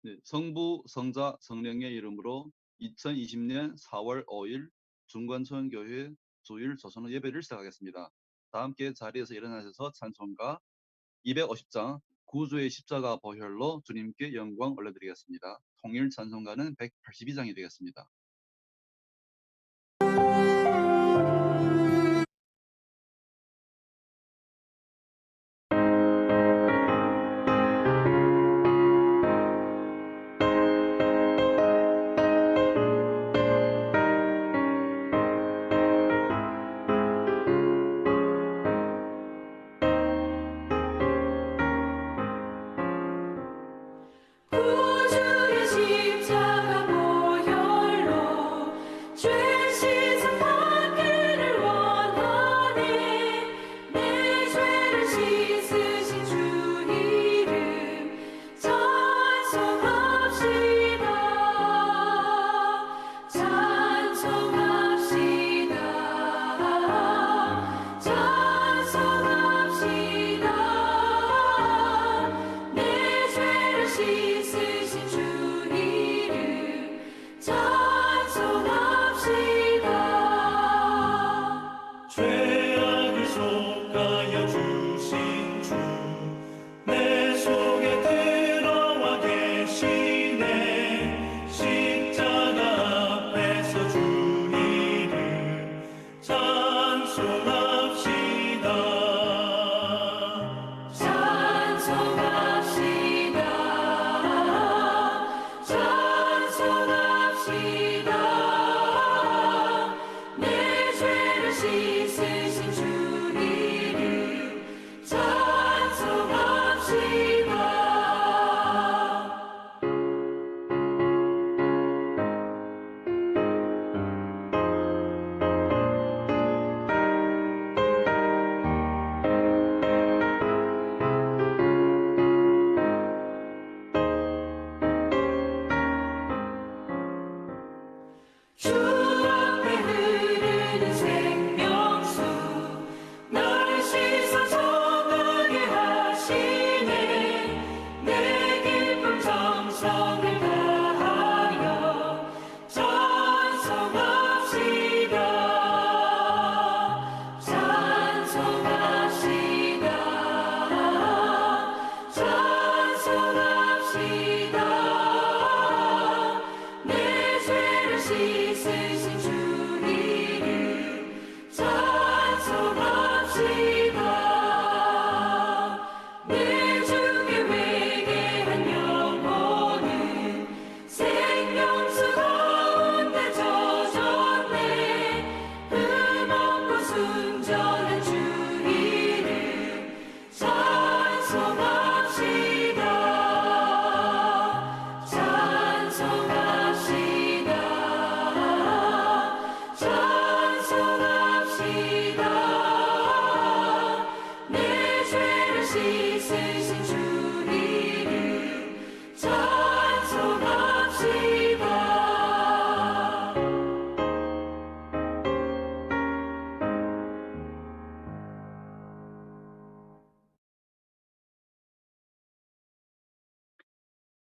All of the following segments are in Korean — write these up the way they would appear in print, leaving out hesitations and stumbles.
네, 성부, 성자, 성령의 이름으로 2020년 4월 5일 중건천교회 주일 조선어 예배를 시작하겠습니다. 다 함께 자리에서 일어나셔서 찬송가 250장 구주의 십자가 보혈로 주님께 영광 올려드리겠습니다. 통일 찬송가는 182장이 되겠습니다. 구주의 십자가 보혈로 죄 씻음 받기를 원하네. 내 죄를 씻으신 주 이름 찬송합시다. 찬송합시다. 찬송합시다. 내 죄를 씻으신 주 이름 찬송합시다. 죄악을 속하여 주신 주 내 속에 들어와 계시네. 십자가 앞에서 주 이름 찬송합시다. 찬송합시다. 찬송합시다. 내 죄를 씻으신 주 이름 찬송합시다. 주 앞에 흐르는 생명수 나를 씻어 정하게 하시네. 내 기쁨 정성을 다하여 찬송합시다. 찬송합시다. 찬송합시다. 내 죄를 씻으신 주 이름 찬송합시다. 내 주께 회개한 영혼은 생명수 가운데 젖었네. 흠없고 순전한 주 이름 찬송합시다. 찬송합시다. 찬송합시다. 내 죄를 씻으신 주 이름 찬송합시다.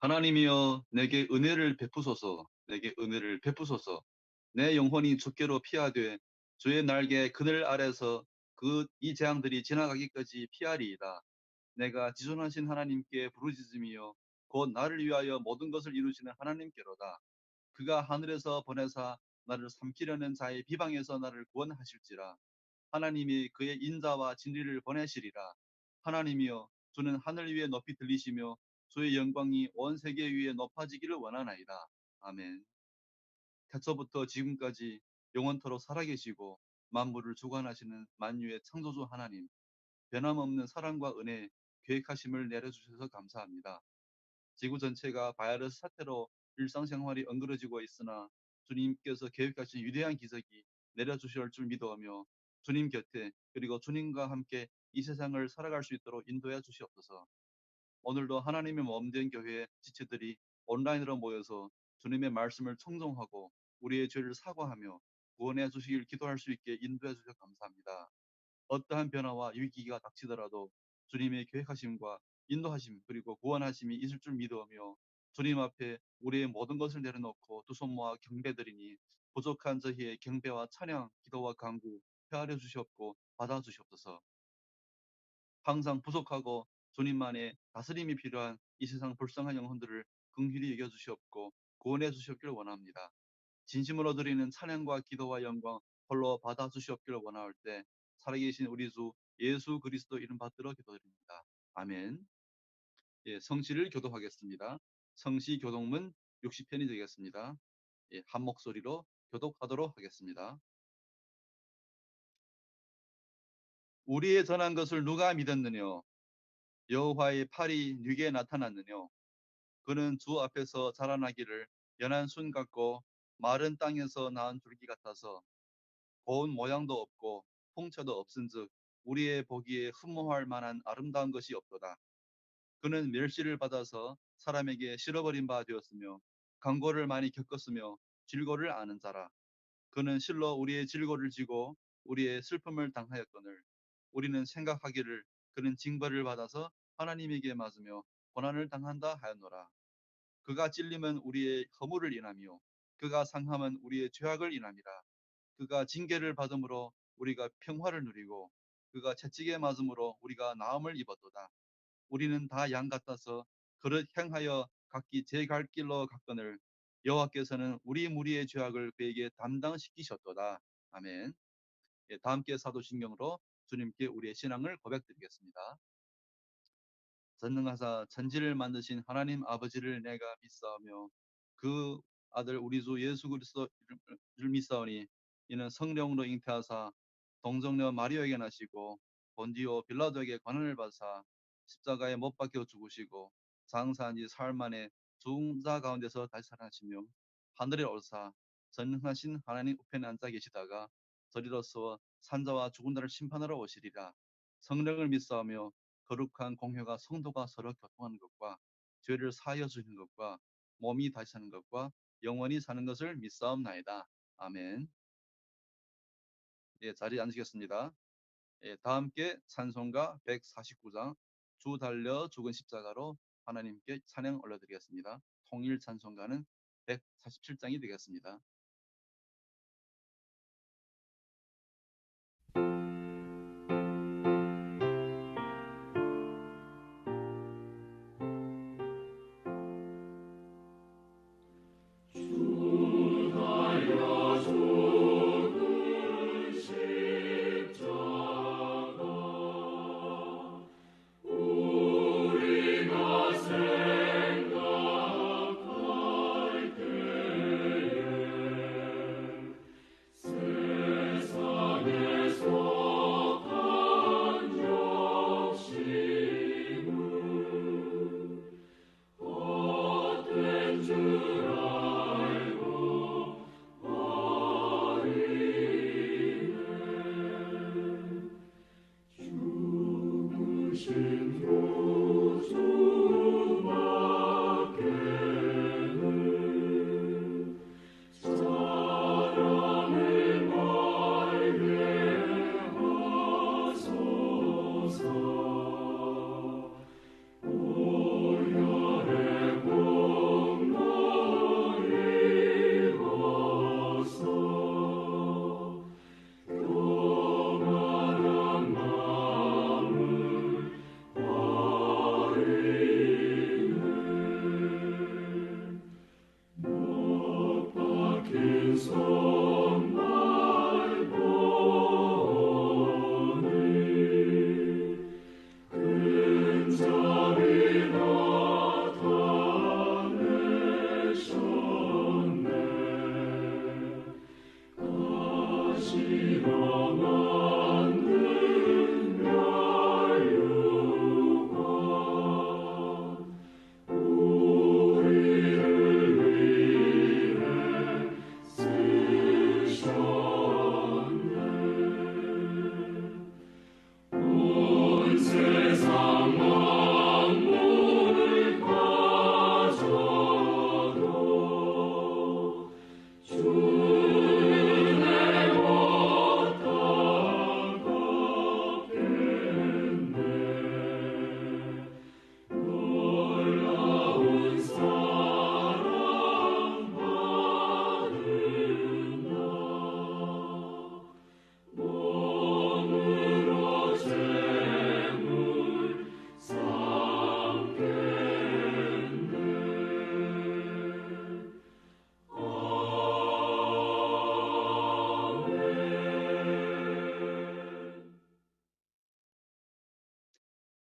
하나님이여 내게 은혜를 베푸소서. 내게 은혜를 베푸소서. 내 영혼이 주께로 피하되 주의 날개 그늘 아래서 이 재앙들이 지나가기까지 피하리이다. 내가 지존하신 하나님께 부르짖으며 곧 나를 위하여 모든 것을 이루시는 하나님께로다. 그가 하늘에서 보내사 나를 삼키려는 자의 비방에서 나를 구원하실지라. 하나님이 그의 인자와 진리를 보내시리라. 하나님이여 주는 하늘 위에 높이 들리시며 주의 영광이 온 세계 위에 높아지기를 원하나이다. 아멘. 태초부터 지금까지 영원토록 살아계시고 만물을 주관하시는 만유의 창조주 하나님, 변함없는 사랑과 은혜, 계획하심을 내려주셔서 감사합니다. 지구 전체가 바이러스 사태로 일상생활이 엉그러지고 있으나 주님께서 계획하신 위대한 기적이 내려주실 줄 믿어오며 주님 곁에 그리고 주님과 함께 이 세상을 살아갈 수 있도록 인도해 주시옵소서. 오늘도 하나님의 몸된 교회 지체들이 온라인으로 모여서 주님의 말씀을 청종하고 우리의 죄를 사과하며 구원해 주시길 기도할 수 있게 인도해 주셔서 감사합니다. 어떠한 변화와 위기가 닥치더라도 주님의 계획하심과 인도하심 그리고 구원하심이 있을 줄 믿으며 주님 앞에 우리의 모든 것을 내려놓고 두 손 모아 경배드리니 부족한 저희의 경배와 찬양, 기도와 간구 헤아려 주시옵고 받아 주시옵소서. 항상 부족하고 주님만의 다스림이 필요한 이 세상 불쌍한 영혼들을 긍휼히 여겨 주시옵고 구원해 주시옵기를 원합니다. 진심으로 드리는 찬양과 기도와 영광 홀로 받아 주시옵기를 원하올 때 살아계신 우리 주 예수 그리스도 이름 받들어 기도드립니다. 아멘. 예, 성시를 교독하겠습니다. 성시 교독문 60편이 되겠습니다. 예, 한 목소리로 교독하도록 하겠습니다. 우리의 전한 것을 누가 믿었느뇨? 여호와의 팔이 네게 나타났느뇨? 그는 주 앞에서 자라나기를 연한 순 같고 마른 땅에서 나은 줄기 같아서 고운 모양도 없고 풍채도 없은즉 우리의 보기에 흠모할 만한 아름다운 것이 없도다. 그는 멸시를 받아서 사람에게 실어버린 바 되었으며 강고를 많이 겪었으며 질고를 아는 자라. 그는 실로 우리의 질고를 지고 우리의 슬픔을 당하였거늘 우리는 생각하기를 그는 징벌을 받아서 하나님에게 맞으며 고난을 당한다 하였노라. 그가 찔림은 우리의 허물을 인하며 그가 상함은 우리의 죄악을 인함이라. 그가 징계를 받음으로 우리가 평화를 누리고 그가 채찍에 맞음으로 우리가 나음을 입었도다. 우리는 다 양 같아서 그릇 향하여 각기 제 갈 길로 갔거늘 여호와께서는 우리 무리의 죄악을 그에게 담당시키셨도다. 아멘. 예, 다 함께 사도신경으로 주님께 우리의 신앙을 고백드리겠습니다. 전능하사 천지를 만드신 하나님 아버지를 내가 믿사오며 그 아들 우리 주 예수 그리스도를 믿사오니 이는 성령으로 잉태하사 동정녀 마리아에게 나시고 본디오 빌라도에게 관원을 받으사 십자가에 못 박혀 죽으시고 장사한 지 사흘 만에 죽은 자 가운데서 다시 살아나시며 하늘에 올사 전능하신 하나님 우편에 앉아 계시다가 저리로서 산자와 죽은 자를 심판하러 오시리라. 성령을 믿사오며 거룩한 공회가 성도가 서로 교통하는 것과 죄를 사하여 주시는 것과 몸이 다시 사는 것과 영원히 사는 것을 믿사옵나이다. 아멘. 예, 자리에 앉으겠습니다. 예, 다 함께 찬송가 149장 주 달려 죽은 십자가로 하나님께 찬양 올려드리겠습니다. 통일 찬송가는 147장이 되겠습니다.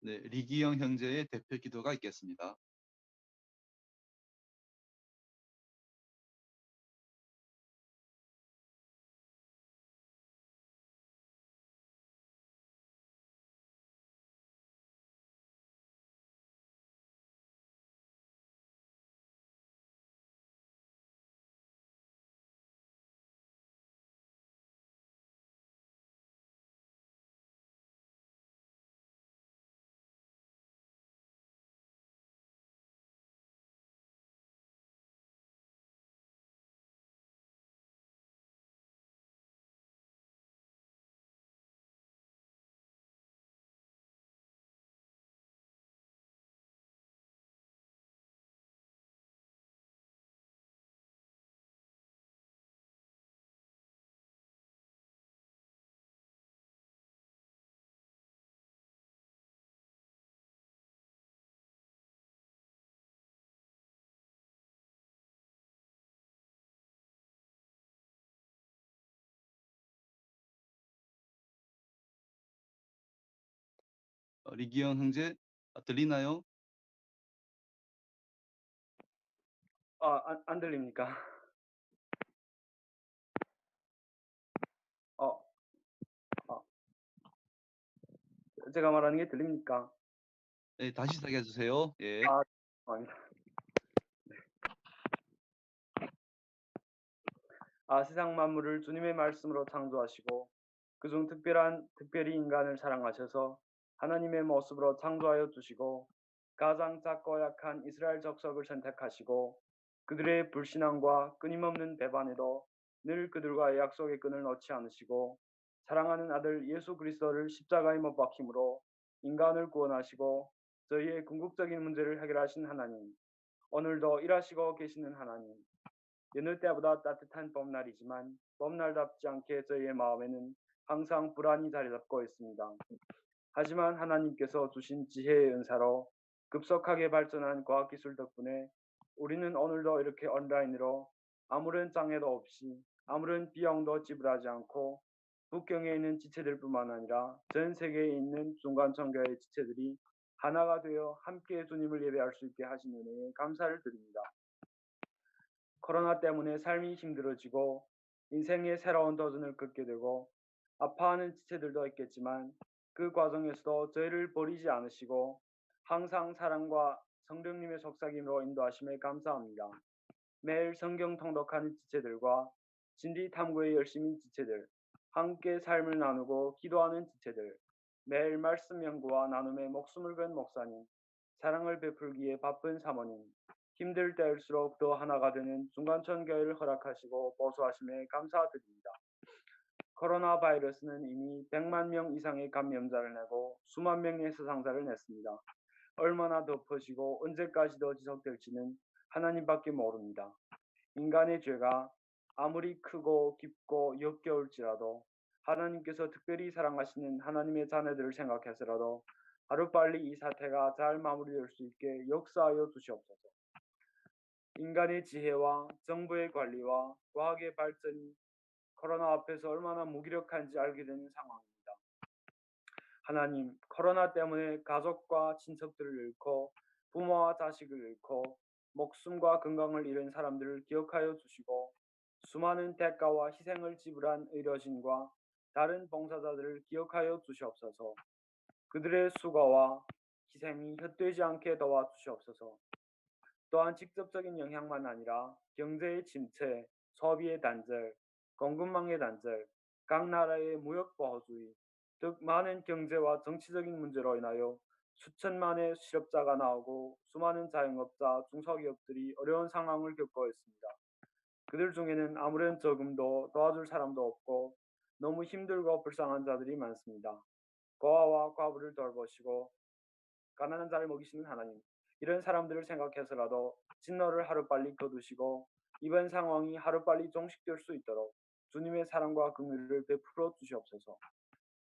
네, 리기영 형제의 대표 기도가 있겠습니다. 리기영 형제 들리나요? 안 들립니까? 어, 어, 제가 말하는 게 들립니까? 네, 다시 시작해 주세요. 예. 아닙니다. 세상 만물을 주님의 말씀으로 창조하시고 그중 특별히 인간을 사랑하셔서 하나님의 모습으로 창조하여 주시고 가장 작고 약한 이스라엘 족속을 선택하시고 그들의 불신앙과 끊임없는 배반에도 늘 그들과의 약속의 끈을 놓지 않으시고 사랑하는 아들 예수 그리스도를 십자가에 못 박힘으로 인간을 구원하시고 저희의 궁극적인 문제를 해결하신 하나님, 오늘도 일하시고 계시는 하나님, 여느 때보다 따뜻한 봄날이지만 봄날답지 않게 저희의 마음에는 항상 불안이 자리 잡고 있습니다. 하지만 하나님께서 주신 지혜의 은사로 급속하게 발전한 과학기술 덕분에 우리는 오늘도 이렇게 온라인으로 아무런 장애도 없이 아무런 비용도 지불하지 않고 북경에 있는 지체들뿐만 아니라 전 세계에 있는 중간천교의 지체들이 하나가 되어 함께 주님을 예배할 수 있게 하신 은혜에 감사를 드립니다. 코로나 때문에 삶이 힘들어지고 인생의 새로운 도전을 긋게 되고 아파하는 지체들도 있겠지만 그 과정에서도 저희를 버리지 않으시고 항상 사랑과 성령님의 속삭임으로 인도하심에 감사합니다. 매일 성경 통독하는 지체들과 진리 탐구에 열심인 지체들, 함께 삶을 나누고 기도하는 지체들, 매일 말씀 연구와 나눔에 목숨을 건 목사님, 사랑을 베풀기에 바쁜 사모님, 힘들 때일수록 더 하나가 되는 중간천 교회를 허락하시고 보수하심에 감사드립니다. 코로나 바이러스는 이미 100만 명 이상의 감염자를 내고 수만 명의 사상자를 냈습니다. 얼마나 더 퍼지고 언제까지 더 지속될지는 하나님밖에 모릅니다. 인간의 죄가 아무리 크고 깊고 역겨울지라도 하나님께서 특별히 사랑하시는 하나님의 자녀들을 생각해서라도 하루빨리 이 사태가 잘 마무리될 수 있게 역사하여 주시옵소서. 인간의 지혜와 정부의 관리와 과학의 발전이 코로나 앞에서 얼마나 무기력한지 알게 되는 상황입니다. 하나님, 코로나 때문에 가족과 친척들을 잃고 부모와 자식을 잃고 목숨과 건강을 잃은 사람들을 기억하여 주시고 수많은 대가와 희생을 지불한 의료진과 다른 봉사자들을 기억하여 주시옵소서. 그들의 수고와 희생이 헛되지 않게 도와주시옵소서. 또한 직접적인 영향만 아니라 경제의 침체, 소비의 단절, 공급망의 단절, 각 나라의 무역 보호주의, 등 많은 경제와 정치적인 문제로 인하여 수천만의 실업자가 나오고 수많은 자영업자, 중소기업들이 어려운 상황을 겪고 있습니다. 그들 중에는 아무런 저금도 도와줄 사람도 없고 너무 힘들고 불쌍한 자들이 많습니다. 고아와 과부를 돌보시고 가난한 자를 먹이시는 하나님, 이런 사람들을 생각해서라도 진노를 하루빨리 거두시고 이번 상황이 하루빨리 종식될 수 있도록 주님의 사랑과 긍휼을 베풀어 주시옵소서.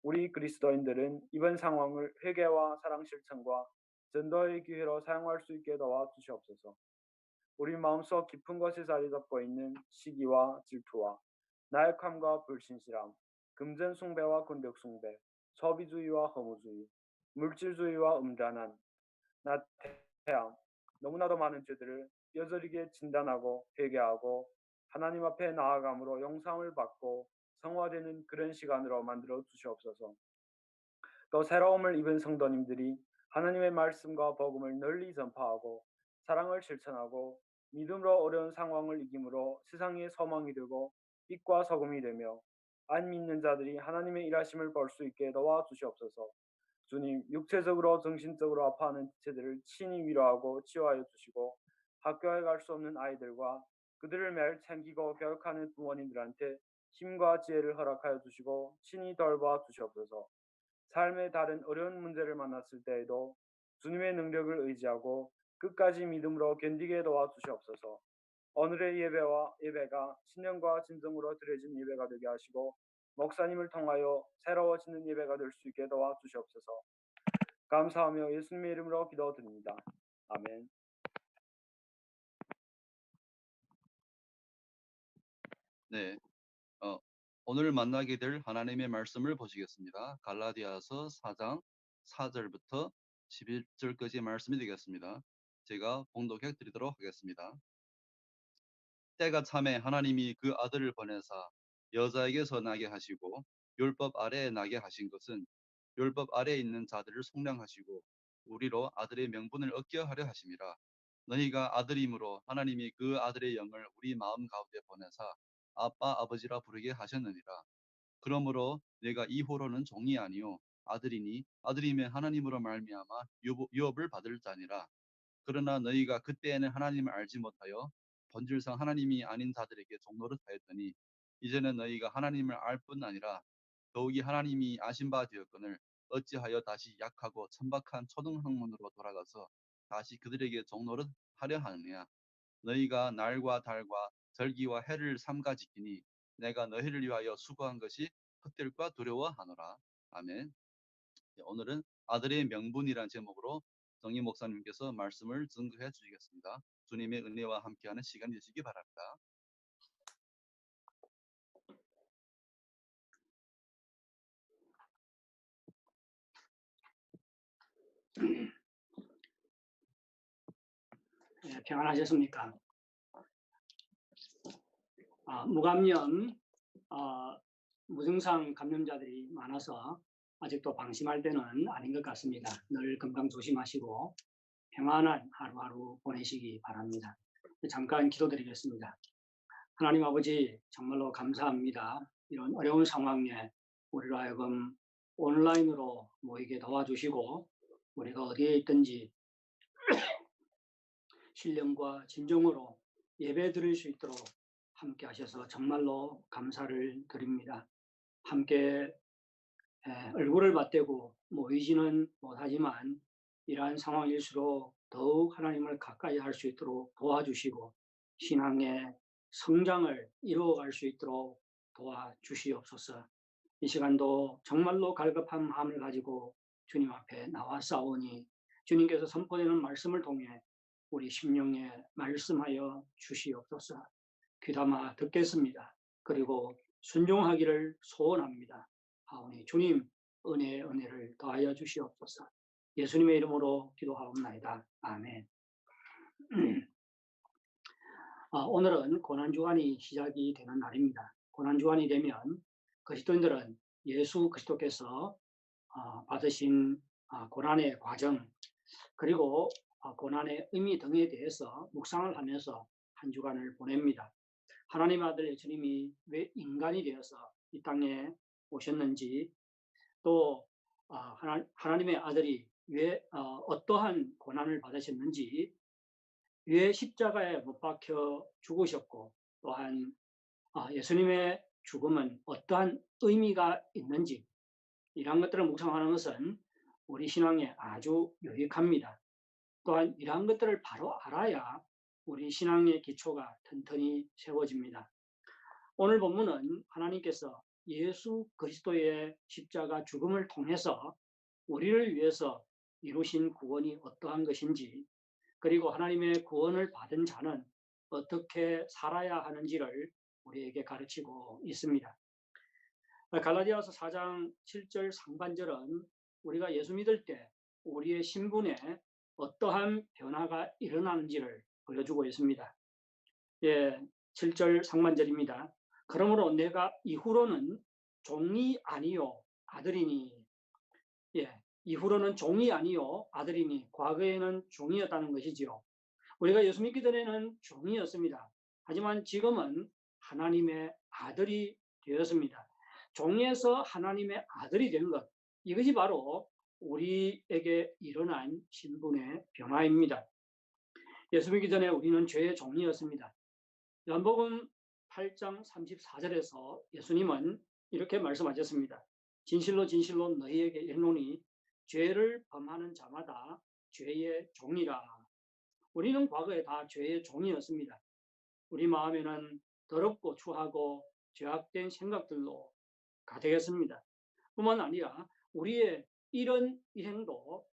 우리 그리스도인들은 이번 상황을 회개와 사랑 실천과 전도의 기회로 사용할 수 있게 도와 주시옵소서. 우리 마음속 깊은 곳에 자리 잡고 있는 시기와 질투와 나약함과 불신실함, 금전 숭배와 권력 숭배, 소비주의와 허무주의, 물질주의와 음란한, 나태함, 너무나도 많은 죄들을 뼈저리게 진단하고 회개하고 하나님 앞에 나아감으로 영상을 받고 성화되는 그런 시간으로 만들어 주시옵소서. 또 새로움을 입은 성도님들이 하나님의 말씀과 복음을 널리 전파하고 사랑을 실천하고 믿음으로 어려운 상황을 이김으로 세상의 소망이 되고 빛과 소금이 되며 안 믿는 자들이 하나님의 일하심을 볼 수 있게 도와주시옵소서. 주님, 육체적으로 정신적으로 아파하는 지체들을 친히 위로하고 치유하여 주시고 학교에 갈 수 없는 아이들과 그들을 매일 챙기고 교육하는 부모님들한테 힘과 지혜를 허락하여 주시고 친히 돌봐 주시옵소서. 삶의 다른 어려운 문제를 만났을 때에도 주님의 능력을 의지하고 끝까지 믿음으로 견디게 도와주시옵소서. 오늘의 예배가 신령과 진정으로 드려진 예배가 되게 하시고 목사님을 통하여 새로워지는 예배가 될 수 있게 도와주시옵소서. 감사하며 예수님의 이름으로 기도드립니다. 아멘. 네, 오늘 만나게 될 하나님의 말씀을 보시겠습니다. 갈라디아서 4장 4절부터 11절까지 말씀이 되겠습니다. 제가 봉독해 드리도록 하겠습니다. 때가 참에 하나님이 그 아들을 보내사 여자에게서 나게 하시고 율법 아래에 나게 하신 것은 율법 아래에 있는 자들을 속량하시고 우리로 아들의 명분을 얻게 하려 하심이라. 너희가 아들이므로 하나님이 그 아들의 영을 우리 마음 가운데 보내사 아빠 아버지라 부르게 하셨느니라. 그러므로 내가 이후로는 종이 아니요 아들이니 아들이면 하나님으로 말미암아 유업을 받을 자니라. 그러나 너희가 그때에는 하나님을 알지 못하여 본질상 하나님이 아닌 자들에게 종노릇 하였더니 이제는 너희가 하나님을 알 뿐 아니라 더욱이 하나님이 아신 바 되었거늘 어찌하여 다시 약하고 천박한 초등학문으로 돌아가서 다시 그들에게 종노릇 하려 하느냐. 너희가 날과 달과 절기와 해를 삼가 지키니 내가 너희를 위하여 수고한 것이 헛될까 두려워하노라. 아멘. 오늘은 아들의 명분이라는 제목으로 정희 목사님께서 말씀을 증거해 주시겠습니다. 주님의 은혜와 함께하는 시간이 되시기 바랍니다. 네, 평안하셨습니까? 무감염, 무증상 감염자들이 많아서 아직도 방심할 때는 아닌 것 같습니다. 늘 건강 조심하시고 평안한 하루하루 보내시기 바랍니다. 잠깐 기도드리겠습니다. 하나님 아버지, 정말로 감사합니다. 이런 어려운 상황에 우리로 하여금 온라인으로 모이게 도와주시고 우리가 어디에 있든지 신령과 진정으로 예배 드릴 수 있도록 함께 하셔서 정말로 감사를 드립니다. 함께 얼굴을 맞대고 모이지는 못하지만 이러한 상황일수록 더욱 하나님을 가까이 할 수 있도록 도와주시고 신앙의 성장을 이루어갈 수 있도록 도와주시옵소서. 이 시간도 정말로 갈급한 마음을 가지고 주님 앞에 나와싸우니 주님께서 선포되는 말씀을 통해 우리 심령에 말씀하여 주시옵소서. 귀담아 듣겠습니다. 그리고 순종하기를 소원합니다. 하오니 주님 은혜를 더하여 주시옵소서. 예수님의 이름으로 기도하옵나이다. 아멘. 오늘은 고난주간이 시작이 되는 날입니다. 고난주간이 되면 그리스도인들은 예수 그리스도께서 받으신 고난의 과정 그리고 고난의 의미 등에 대해서 묵상을 하면서 한 주간을 보냅니다. 하나님의 아들 예수님이 왜 인간이 되어서 이 땅에 오셨는지 또 하나님의 아들이 왜 어떠한 고난을 받으셨는지 왜 십자가에 못 박혀 죽으셨고 또한 예수님의 죽음은 어떠한 의미가 있는지 이러한 것들을 묵상하는 것은 우리 신앙에 아주 유익합니다. 또한 이러한 것들을 바로 알아야 우리 신앙의 기초가 튼튼히 세워집니다. 오늘 본문은 하나님께서 예수 그리스도의 십자가 죽음을 통해서 우리를 위해서 이루신 구원이 어떠한 것인지 그리고 하나님의 구원을 받은 자는 어떻게 살아야 하는지를 우리에게 가르치고 있습니다. 갈라디아서 4장 7절 상반절은 우리가 예수 믿을 때 우리의 신분에 어떠한 변화가 일어나는지를 보여주고 있습니다. 예, 7절 상반절입니다. 그러므로 내가 이후로는 종이 아니요 아들이니. 예, 이후로는 종이 아니요 아들이니. 과거에는 종이었다는 것이지요. 우리가 예수 믿기 전에는 종이었습니다. 하지만 지금은 하나님의 아들이 되었습니다. 종에서 하나님의 아들이 된 것, 이것이 바로 우리에게 일어난 신분의 변화입니다. 예수 믿기 전에 우리는 죄의 종이었습니다. 요한복음 8장 34절에서 예수님은 이렇게 말씀하셨습니다. 진실로 진실로 너희에게 이르노니 죄를 범하는 자마다 죄의 종이라. 우리는 과거에 다 죄의 종이었습니다. 우리 마음에는 더럽고 추하고 죄악된 생각들로 가득했습니다. 뿐만 아니라 우리의 이런 일행도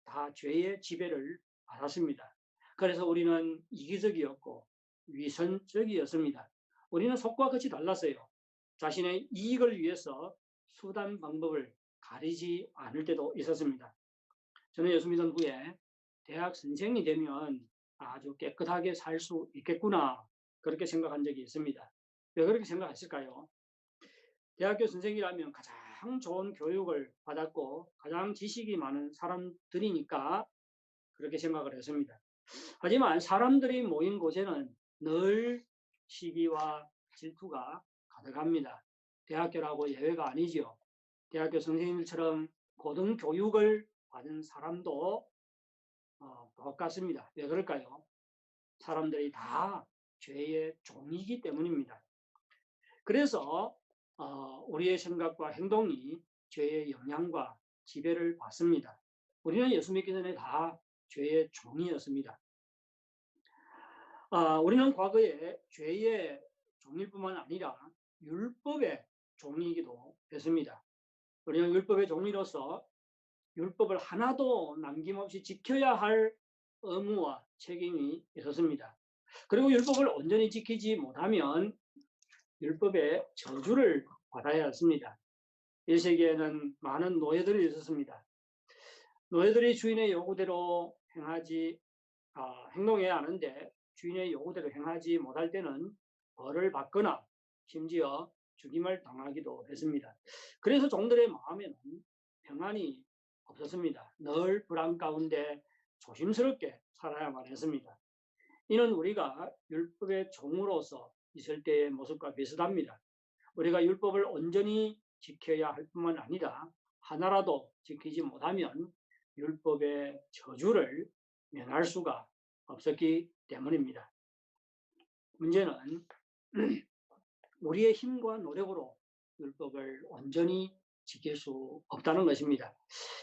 다 죄의 지배를 받았습니다. 그래서 우리는 이기적이었고 위선적이었습니다. 우리는 속과 끝이 달랐어요. 자신의 이익을 위해서 수단 방법을 가리지 않을 때도 있었습니다. 저는 예수 믿은 후에 대학 선생이 되면 아주 깨끗하게 살 수 있겠구나, 그렇게 생각한 적이 있습니다. 왜 그렇게 생각했을까요? 대학교 선생이라면 가장 좋은 교육을 받았고 가장 지식이 많은 사람들이니까 그렇게 생각을 했습니다. 하지만 사람들이 모인 곳에는 늘 시기와 질투가 가득합니다. 대학교라고 예외가 아니지요. 대학교 선생님처럼 고등교육을 받은 사람도 똑같습니다. 왜 그럴까요? 사람들이 다 죄의 종이기 때문입니다. 그래서 우리의 생각과 행동이 죄의 영향과 지배를 받습니다. 우리는 예수 믿기 전에 다 죄의 종이었습니다. 우리는 과거에 죄의 종일 뿐만 아니라 율법의 종이기도 했습니다. 우리는 율법의 종이로서 율법을 하나도 남김없이 지켜야 할 의무와 책임이 있었습니다. 그리고 율법을 온전히 지키지 못하면 율법의 저주를 받아야 했습니다. 1세기에는 많은 노예들이 있었습니다. 노예들이 주인의 요구대로 행동해야 하는데 주인의 요구대로 행하지 못할 때는 벌을 받거나 심지어 죽임을 당하기도 했습니다. 그래서 종들의 마음에는 평안이 없었습니다. 늘 불안 가운데 조심스럽게 살아야만 했습니다. 이는 우리가 율법의 종으로서 있을 때의 모습과 비슷합니다. 우리가 율법을 온전히 지켜야 할 뿐만 아니라 하나라도 지키지 못하면 율법의 저주를 면할 수가 없었기 때문입니다. 문제는 우리의 힘과 노력으로 율법을 온전히 지킬 수 없다는 것입니다.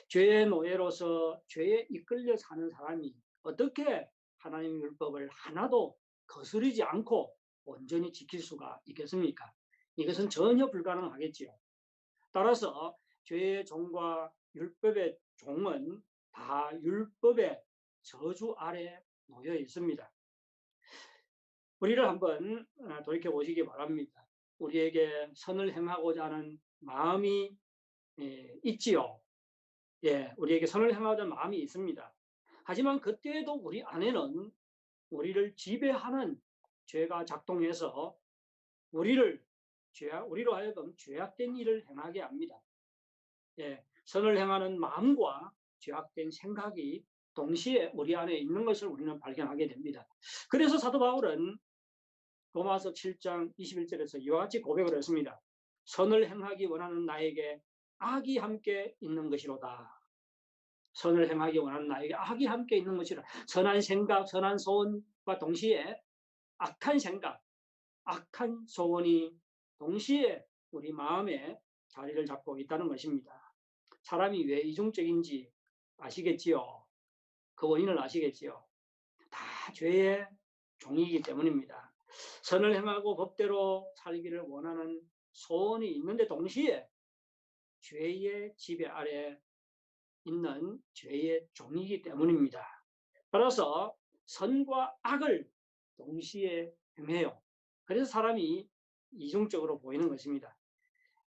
죄의 노예로서 죄에 이끌려 사는 사람이 어떻게 하나님의 율법을 하나도 거스르지 않고 온전히 지킬 수가 있겠습니까? 이것은 전혀 불가능하겠지요. 따라서 죄의 종과 율법의 종은 다 율법의 저주 아래 놓여 있습니다. 우리를 한번 돌이켜보시기 바랍니다. 우리에게 선을 행하고자 하는 마음이 있지요. 우리에게 선을 행하고자 하는 마음이 있습니다. 하지만 그때에도 우리 안에는 우리를 지배하는 죄가 작동해서 우리로 하여금 죄악된 일을 행하게 합니다. 선을 행하는 마음과 죄악된 생각이 동시에 우리 안에 있는 것을 우리는 발견하게 됩니다. 그래서 사도 바울은 로마서 7장 21절에서 이와 같이 고백을 했습니다. 선을 행하기 원하는 나에게 악이 함께 있는 것이로다. 선을 행하기 원하는 나에게 악이 함께 있는 것이라. 선한 생각, 선한 소원과 동시에 악한 생각, 악한 소원이 동시에 우리 마음에 자리를 잡고 있다는 것입니다. 사람이 왜 이중적인지 아시겠지요? 그 원인을 아시겠지요? 다 죄의 종이기 때문입니다. 선을 행하고 법대로 살기를 원하는 소원이 있는데 동시에 죄의 지배 아래 있는 죄의 종이기 때문입니다. 따라서 선과 악을 동시에 행해요. 그래서 사람이 이중적으로 보이는 것입니다.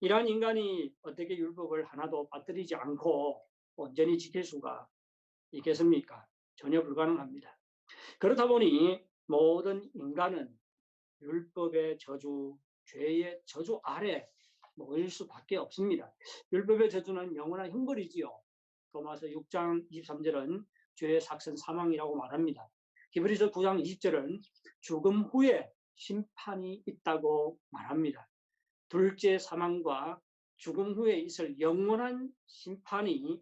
이러한 인간이 어떻게 율법을 하나도 빠뜨리지 않고 온전히 지킬 수가 있겠습니까? 전혀 불가능합니다. 그렇다 보니 모든 인간은 율법의 저주, 죄의 저주 아래 놓일 수밖에 없습니다. 율법의 저주는 영원한 형벌이지요. 로마서 6장 23절은 죄의 삭선 사망이라고 말합니다. 히브리서 9장 20절은 죽음 후에 심판이 있다고 말합니다. 둘째 사망과 죽음 후에 있을 영원한 심판이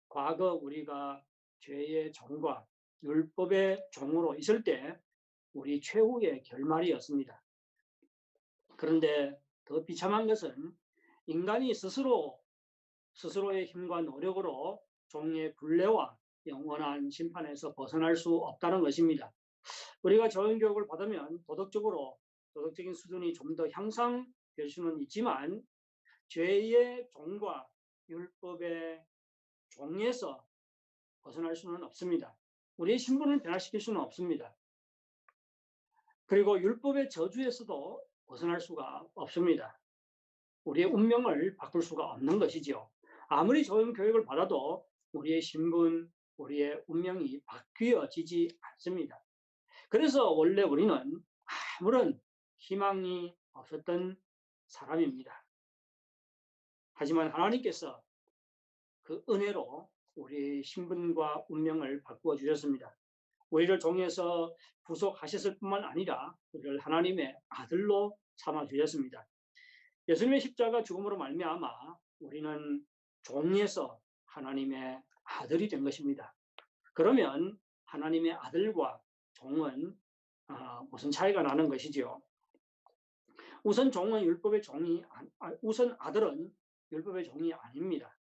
과거 우리가 죄의 종과 율법의 종으로 있을 때 우리 최후의 결말이었습니다. 그런데 더 비참한 것은 인간이 스스로의 힘과 노력으로 종의 굴레와 영원한 심판에서 벗어날 수 없다는 것입니다. 우리가 좋은 교육을 받으면 도덕적인 수준이 좀 더 향상될 수는 있지만 죄의 종과 율법의 종에서 벗어날 수는 없습니다. 우리의 신분을 변화시킬 수는 없습니다. 그리고 율법의 저주에서도 벗어날 수가 없습니다. 우리의 운명을 바꿀 수가 없는 것이지요. 아무리 좋은 교육을 받아도 우리의 신분, 우리의 운명이 바뀌어지지 않습니다. 그래서 원래 우리는 아무런 희망이 없었던 사람입니다. 하지만 하나님께서 그 은혜로 우리의 신분과 운명을 바꾸어 주셨습니다. 우리를 종에서 구속하셨을 뿐만 아니라 우리를 하나님의 아들로 삼아 주셨습니다. 예수님의 십자가 죽음으로 말미암아 우리는 종에서 하나님의 아들이 된 것입니다. 그러면 하나님의 아들과 종은 무슨 차이가 나는 것이지요? 우선 우선 아들은 율법의 종이 아닙니다.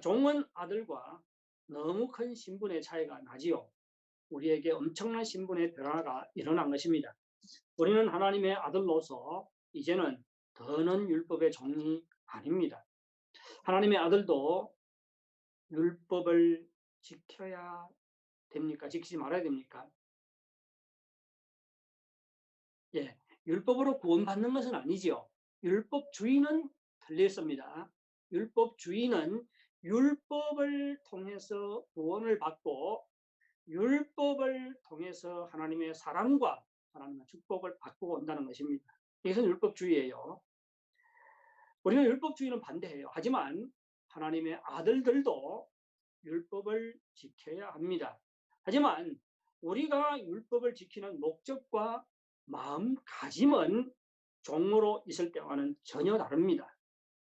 종은 아들과 너무 큰 신분의 차이가 나지요. 우리에게 엄청난 신분의 변화가 일어난 것입니다. 우리는 하나님의 아들로서 이제는 더는 율법의 종이 아닙니다. 하나님의 아들도 율법을 지켜야 됩니까? 지키지 말아야 됩니까? 예, 율법으로 구원받는 것은 아니지요. 율법주의는 틀렸습니다. 율법주의는 율법을 통해서 구원을 받고 율법을 통해서 하나님의 사랑과 하나님의 축복을 받고 온다는 것입니다. 이것은 율법주의예요. 우리는 율법주의는 반대해요. 하지만 하나님의 아들들도 율법을 지켜야 합니다. 하지만 우리가 율법을 지키는 목적과 마음가짐은 종으로 있을 때와는 전혀 다릅니다.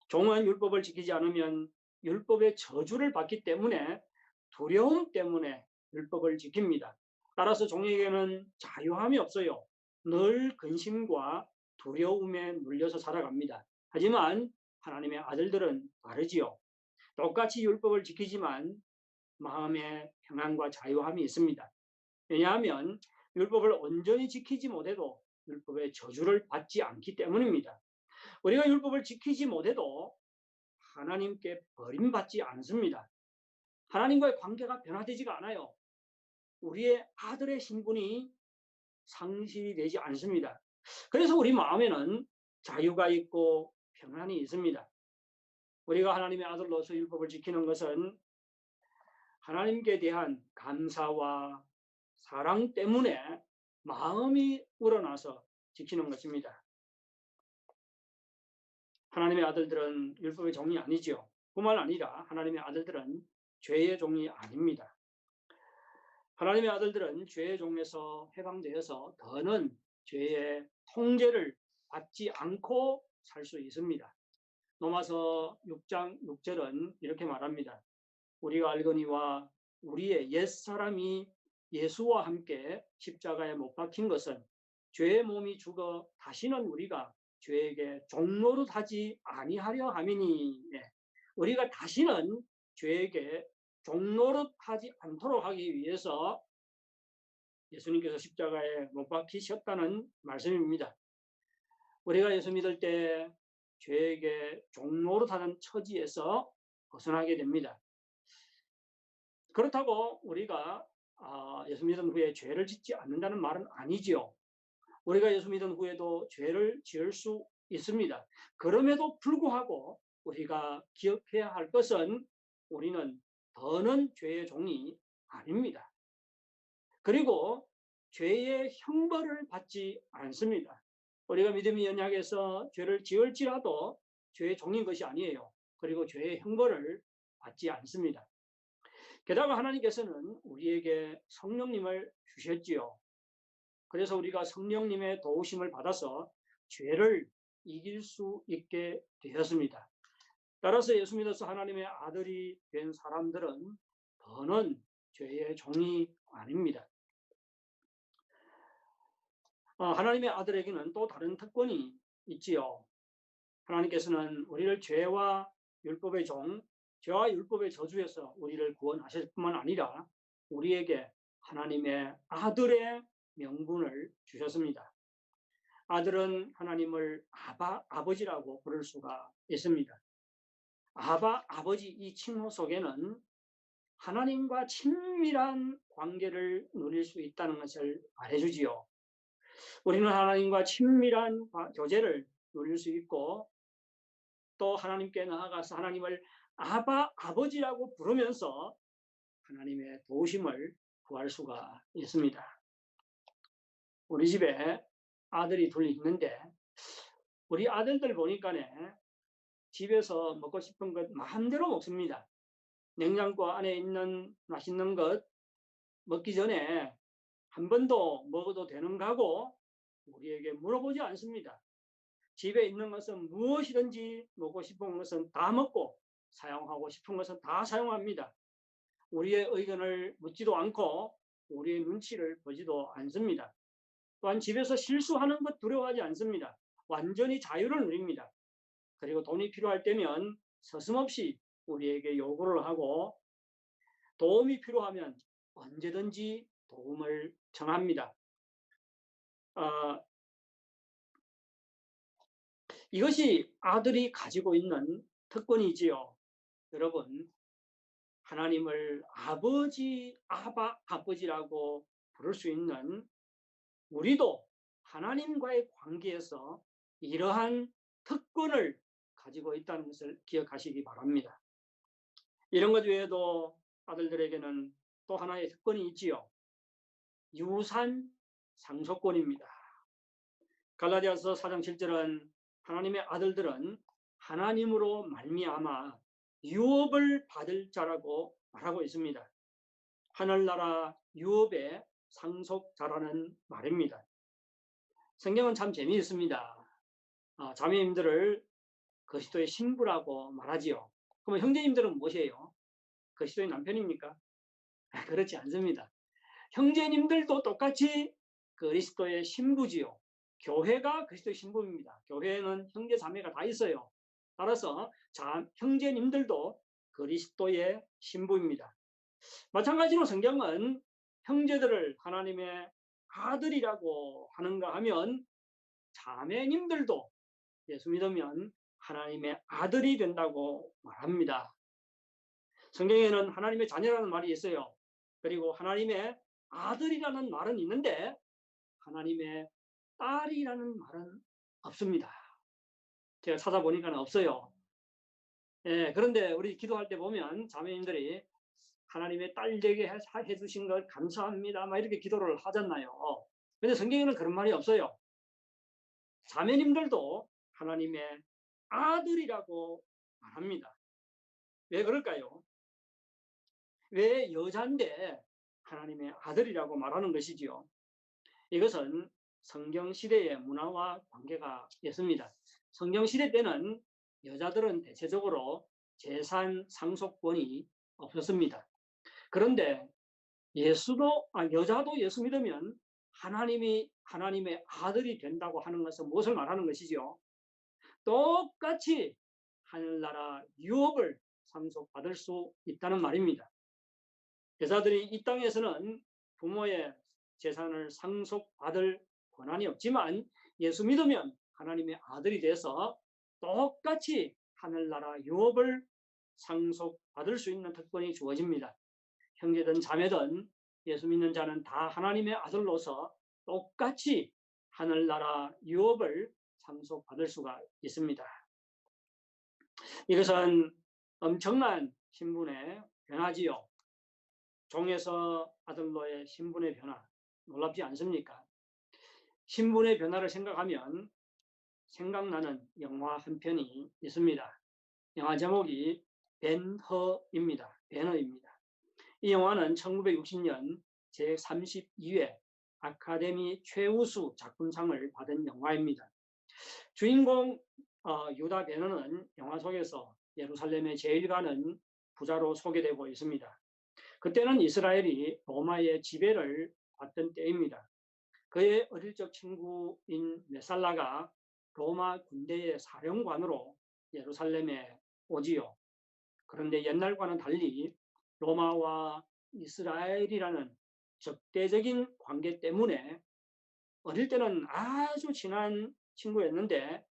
종은 율법을 지키지 않으면 율법의 저주를 받기 때문에 두려움 때문에 율법을 지킵니다. 따라서 종에게는 자유함이 없어요. 늘 근심과 두려움에 눌려서 살아갑니다. 하지만 하나님의 아들들은 다르지요. 똑같이 율법을 지키지만 마음에 평안과 자유함이 있습니다. 왜냐하면 율법을 온전히 지키지 못해도 율법의 저주를 받지 않기 때문입니다. 우리가 율법을 지키지 못해도 하나님께 버림받지 않습니다. 하나님과의 관계가 변화되지가 않아요. 우리의 아들의 신분이 상실이 되지 않습니다. 그래서 우리 마음에는 자유가 있고 평안이 있습니다. 우리가 하나님의 아들로서 율법을 지키는 것은 하나님께 대한 감사와 사랑 때문에 마음이 우러나서 지키는 것입니다. 하나님의 아들들은 율법의 종이 아니지요. 뿐만 아니라 하나님의 아들들은 죄의 종이 아닙니다. 하나님의 아들들은 죄의 종에서 해방되어서 더는 죄의 통제를 받지 않고 살 수 있습니다. 로마서 6장 6절은 이렇게 말합니다. 우리가 알거니와 우리의 옛사람이 예수와 함께 십자가에 못 박힌 것은 죄의 몸이 죽어 다시는 우리가 죄에게 종노릇하지 아니하려 함이니, 우리가 다시는 죄에게 종노릇하지 않도록 하기 위해서 예수님께서 십자가에 못 박히셨다는 말씀입니다. 우리가 예수 믿을 때 죄에게 종노릇하는 처지에서 벗어나게 됩니다. 그렇다고 우리가 예수 믿은 후에 죄를 짓지 않는다는 말은 아니지요. 우리가 예수 믿은 후에도 죄를 지을 수 있습니다. 그럼에도 불구하고 우리가 기억해야 할 것은 더는 죄의 종이 아닙니다. 그리고 죄의 형벌을 받지 않습니다. 우리가 믿음의 언약에서 죄를 지을지라도 죄의 종인 것이 아니에요. 그리고 죄의 형벌을 받지 않습니다. 게다가 하나님께서는 우리에게 성령님을 주셨지요. 그래서 우리가 성령님의 도우심을 받아서 죄를 이길 수 있게 되었습니다. 따라서 예수 믿어서 하나님의 아들이 된 사람들은 더는 죄의 종이 아닙니다. 하나님의 아들에게는 또 다른 특권이 있지요. 하나님께서는 우리를 죄와 율법의 종, 죄와 율법의 저주에서 우리를 구원하실 뿐만 아니라 우리에게 하나님의 아들의 명분을 주셨습니다. 아들은 하나님을 아버지라고 부를 수가 있습니다. 아버지 이 칭호 속에는 하나님과 친밀한 관계를 누릴 수 있다는 것을 말해주지요. 우리는 하나님과 친밀한 교제를 누릴 수 있고 또 하나님께 나아가서 하나님을 아버지라고 부르면서 하나님의 도우심을 구할 수가 있습니다. 우리 집에 아들이 둘 있는데 우리 아들들 보니까네 집에서 먹고 싶은 것 마음대로 먹습니다. 냉장고 안에 있는 맛있는 것 먹기 전에 한 번도 먹어도 되는가 하고 우리에게 물어보지 않습니다. 집에 있는 것은 무엇이든지 먹고 싶은 것은 다 먹고 사용하고 싶은 것은 다 사용합니다. 우리의 의견을 묻지도 않고 우리의 눈치를 보지도 않습니다. 또한 집에서 실수하는 것 두려워하지 않습니다. 완전히 자유를 누립니다. 그리고 돈이 필요할 때면 서슴없이 우리에게 요구를 하고 도움이 필요하면 언제든지 도움을 청합니다. 이것이 아들이 가지고 있는 특권이지요. 여러분, 하나님을 아버지라고 부를 수 있는 우리도 하나님과의 관계에서 이러한 특권을 가지고 있다는 것을 기억하시기 바랍니다. 이런 것 외에도 아들들에게는 또 하나의 특권이 있지요. 유산 상속권입니다. 갈라디아서 4장 7절은 하나님의 아들들은 하나님으로 말미암아 유업을 받을 자라고 말하고 있습니다. 하늘나라 유업의 상속자라는 말입니다. 성경은 참 재미있습니다. 자매님들을 그리스도의 신부라고 말하지요. 그러면 형제님들은 무엇이에요? 그리스도의 남편입니까? 그렇지 않습니다. 형제님들도 똑같이 그리스도의 신부지요. 교회가 그리스도의 신부입니다. 교회에는 형제 자매가 다 있어요. 따라서 형제님들도 그리스도의 신부입니다. 마찬가지로 성경은 형제들을 하나님의 아들이라고 하는가 하면 자매님들도 예수 믿으면 하나님의 아들이 된다고 말합니다. 성경에는 하나님의 자녀라는 말이 있어요. 그리고 하나님의 아들이라는 말은 있는데 하나님의 딸이라는 말은 없습니다. 제가 찾아보니까 없어요. 그런데 우리 기도할 때 보면 자매님들이 하나님의 딸 되게 해주신 것 감사합니다. 막 이렇게 기도를 하잖아요. 그런데 성경에는 그런 말이 없어요. 자매님들도 하나님의 아들이라고 말합니다. 왜 그럴까요? 왜 여자인데 하나님의 아들이라고 말하는 것이지요? 이것은 성경 시대의 문화와 관계가 있습니다. 성경 시대 때는 여자들은 대체적으로 재산 상속권이 없었습니다. 그런데 여자도 예수 믿으면 하나님의 아들이 된다고 하는 것은 무엇을 말하는 것이죠? 똑같이 하늘나라 유업을 상속받을 수 있다는 말입니다. 여자들이 이 땅에서는 부모의 재산을 상속받을 권한이 없지만 예수 믿으면 하나님의 아들이 돼서 똑같이 하늘나라 유업을 상속받을 수 있는 특권이 주어집니다. 형제든 자매든 예수 믿는 자는 다 하나님의 아들로서 똑같이 하늘나라 유업을 상속받을 수가 있습니다. 이것은 엄청난 신분의 변하지요. 종에서 아들로의 신분의 변화, 놀랍지 않습니까? 신분의 변화를 생각하면 생각나는 영화 한 편이 있습니다. 영화 제목이 벤허입니다. 배너입니다. 이 영화는 1960년 제32회 아카데미 최우수 작품상을 받은 영화입니다. 주인공 유다 베너는 영화 속에서 예루살렘의 제일 가는 부자로 소개되고 있습니다. 그때는 이스라엘이 로마의 지배를 받던 때입니다. 그의 어릴 적 친구인 메살라가 로마 군대의 사령관으로 예루살렘에 오지요. 그런데 옛날과는 달리 로마와 이스라엘이라는 적대적인 관계 때문에 어릴 때는 아주 친한 친구였는데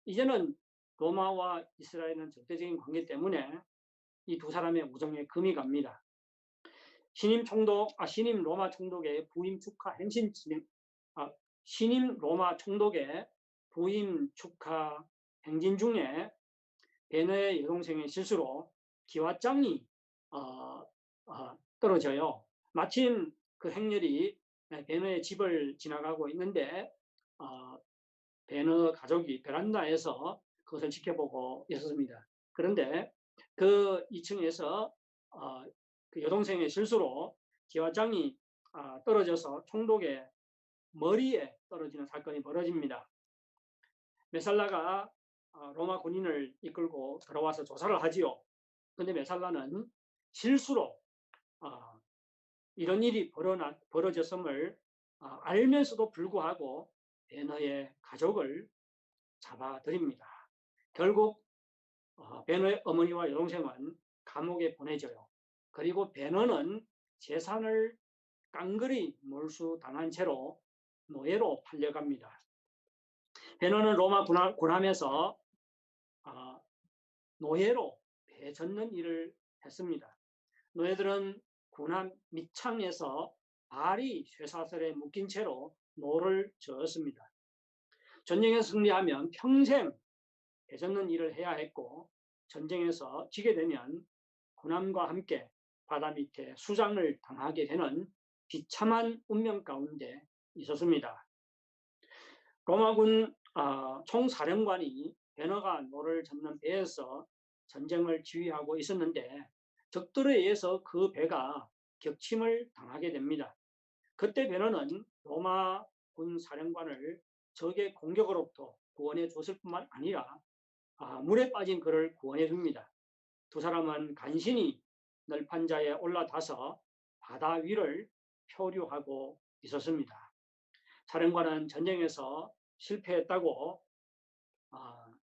이제는 로마와 이스라엘은 적대적인 관계 때문에 이 두 사람의 우정에 금이 갑니다. 신임 로마 총독의 부임 축하 행진 진행, 신임 로마 총독의 부임 축하 행진 중에 베너의 여동생의 실수로 기왓장이 떨어져요. 마침 그 행렬이 베너의 집을 지나가고 있는데 베너 가족이 베란다에서 그것을 지켜보고 있었습니다. 그런데 그 2층에서 그 여동생의 실수로 기왓장이 떨어져서 총독의 머리에 떨어지는 사건이 벌어집니다. 메살라가 로마 군인을 이끌고 들어와서 조사를 하지요. 그런데 메살라는 실수로 이런 일이 벌어졌음을 알면서도 불구하고 베너의 가족을 잡아들입니다. 결국 베너의 어머니와 여동생은 감옥에 보내져요. 그리고 베너는 재산을 깡그리 몰수당한 채로 노예로 팔려갑니다. 베너는 로마 군함에서 노예로 배 젓는 일을 했습니다. 노예들은 군함 밑창에서 발이 쇠사슬에 묶인 채로 노를 저었습니다. 전쟁에서 승리하면 평생 배 젓는 일을 해야 했고 전쟁에서 지게 되면 군함과 함께 바다 밑에 수장을 당하게 되는 비참한 운명 가운데 있었습니다. 로마군 총사령관이 베너가 노를 젓는 배에서 전쟁을 지휘하고 있었는데 적들에 의해서 그 배가 격침을 당하게 됩니다. 그때 베너는 로마군 사령관을 적의 공격으로부터 구원해 줬을 뿐만 아니라 물에 빠진 그를 구원해 줍니다. 두 사람은 간신히 널판자에 올라타서 바다 위를漂流하고 있었습니다. 사령관은 전쟁에서 실패했다고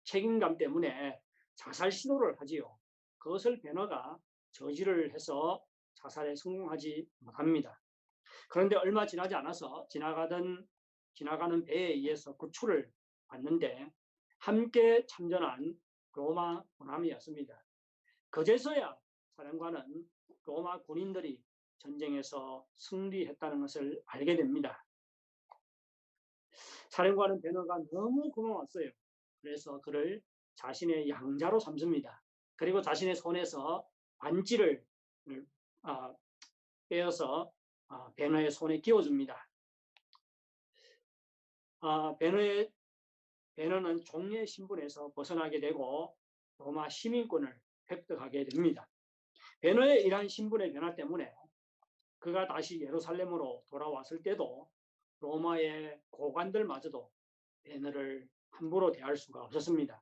책임감 때문에 자살 시도를 하지요. 그것을 베너가 저지를 해서 자살에 성공하지 못합니다. 그런데 얼마 지나지 않아서 지나가는 배에 의해서 구출을 받는데 함께 참전한 로마 군함이었습니다. 그제서야 사령관은 로마 군인들이 전쟁에서 승리했다는 것을 알게 됩니다. 사령관은 베너가 너무 고마웠어요. 그래서 그를 자신의 양자로 삼습니다. 그리고 자신의 손에서 반지를 빼어서 베너의 손에 끼워줍니다. 베너는 종의 신분에서 벗어나게 되고 로마 시민권을 획득하게 됩니다. 베너의 이러한 신분의 변화 때문에 그가 다시 예루살렘으로 돌아왔을 때도 로마의 고관들마저도 베너를 함부로 대할 수가 없었습니다.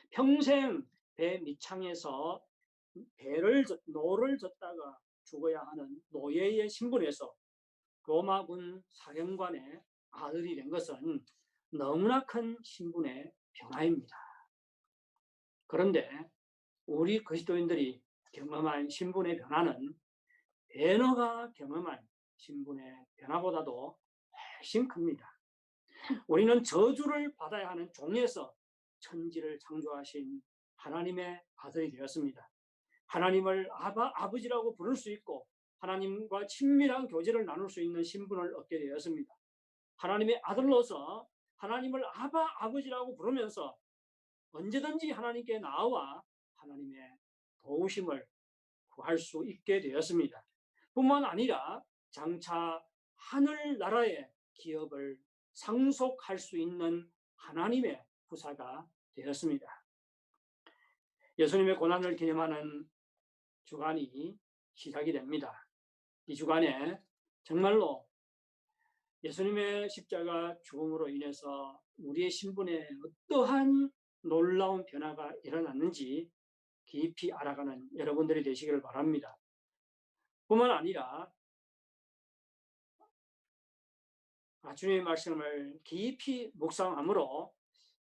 평생 배 밑창에서 노를 젓다가 죽어야 하는 노예의 신분에서 로마군 사령관의 아들이 된 것은 너무나 큰 신분의 변화입니다. 그런데 우리 그리스도인들이 경험한 신분의 변화는 베너가 경험한 신분의 변화보다도 훨씬 큽니다. 우리는 저주를 받아야 하는 종에서 천지를 창조하신 하나님의 아들이 되었습니다. 하나님을 아버지라고 부를 수 있고 하나님과 친밀한 교제를 나눌 수 있는 신분을 얻게 되었습니다. 하나님의 아들로서 하나님을 아버지라고 부르면서 언제든지 하나님께 나와 하나님의 도우심을 구할 수 있게 되었습니다. 뿐만 아니라 장차 하늘나라의 기업을 상속할 수 있는 하나님의 후사가 되었습니다. 예수님의 고난을 기념하는 주간이 시작이 됩니다. 이 주간에 정말로 예수님의 십자가 죽음으로 인해서 우리의 신분에 어떠한 놀라운 변화가 일어났는지 깊이 알아가는 여러분들이 되시기를 바랍니다. 뿐만 아니라 주님의 말씀을 깊이 묵상함으로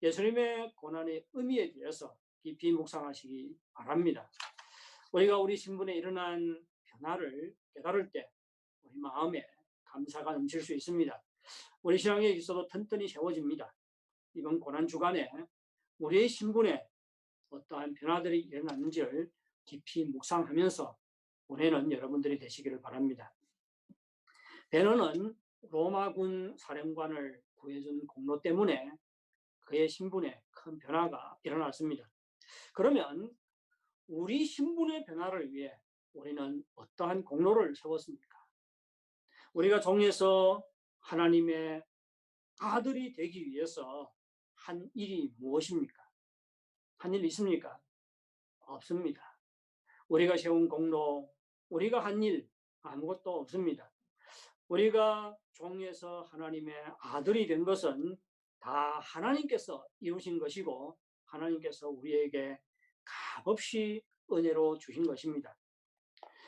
예수님의 고난의 의미에 대해서 깊이 묵상하시기 바랍니다. 우리가 우리 신분에 일어난 변화를 깨달을 때 우리 마음에 감사가 넘칠 수 있습니다. 우리 신앙의 기초도 튼튼히 세워집니다. 이번 고난 주간에 우리의 신분에 어떠한 변화들이 일어났는지를 깊이 묵상하면서 보내는 여러분들이 되시기를 바랍니다. 베너는 로마군 사령관을 구해준 공로 때문에 그의 신분에 큰 변화가 일어났습니다. 그러면 우리 신분의 변화를 위해 우리는 어떠한 공로를 세웠습니까? 우리가 종에서 하나님의 아들이 되기 위해서 한 일이 무엇입니까? 한 일 있습니까? 없습니다. 우리가 세운 공로, 우리가 한 일 아무것도 없습니다. 우리가 종에서 하나님의 아들이 된 것은 다 하나님께서 이루신 것이고 하나님께서 우리에게 값없이 은혜로 주신 것입니다.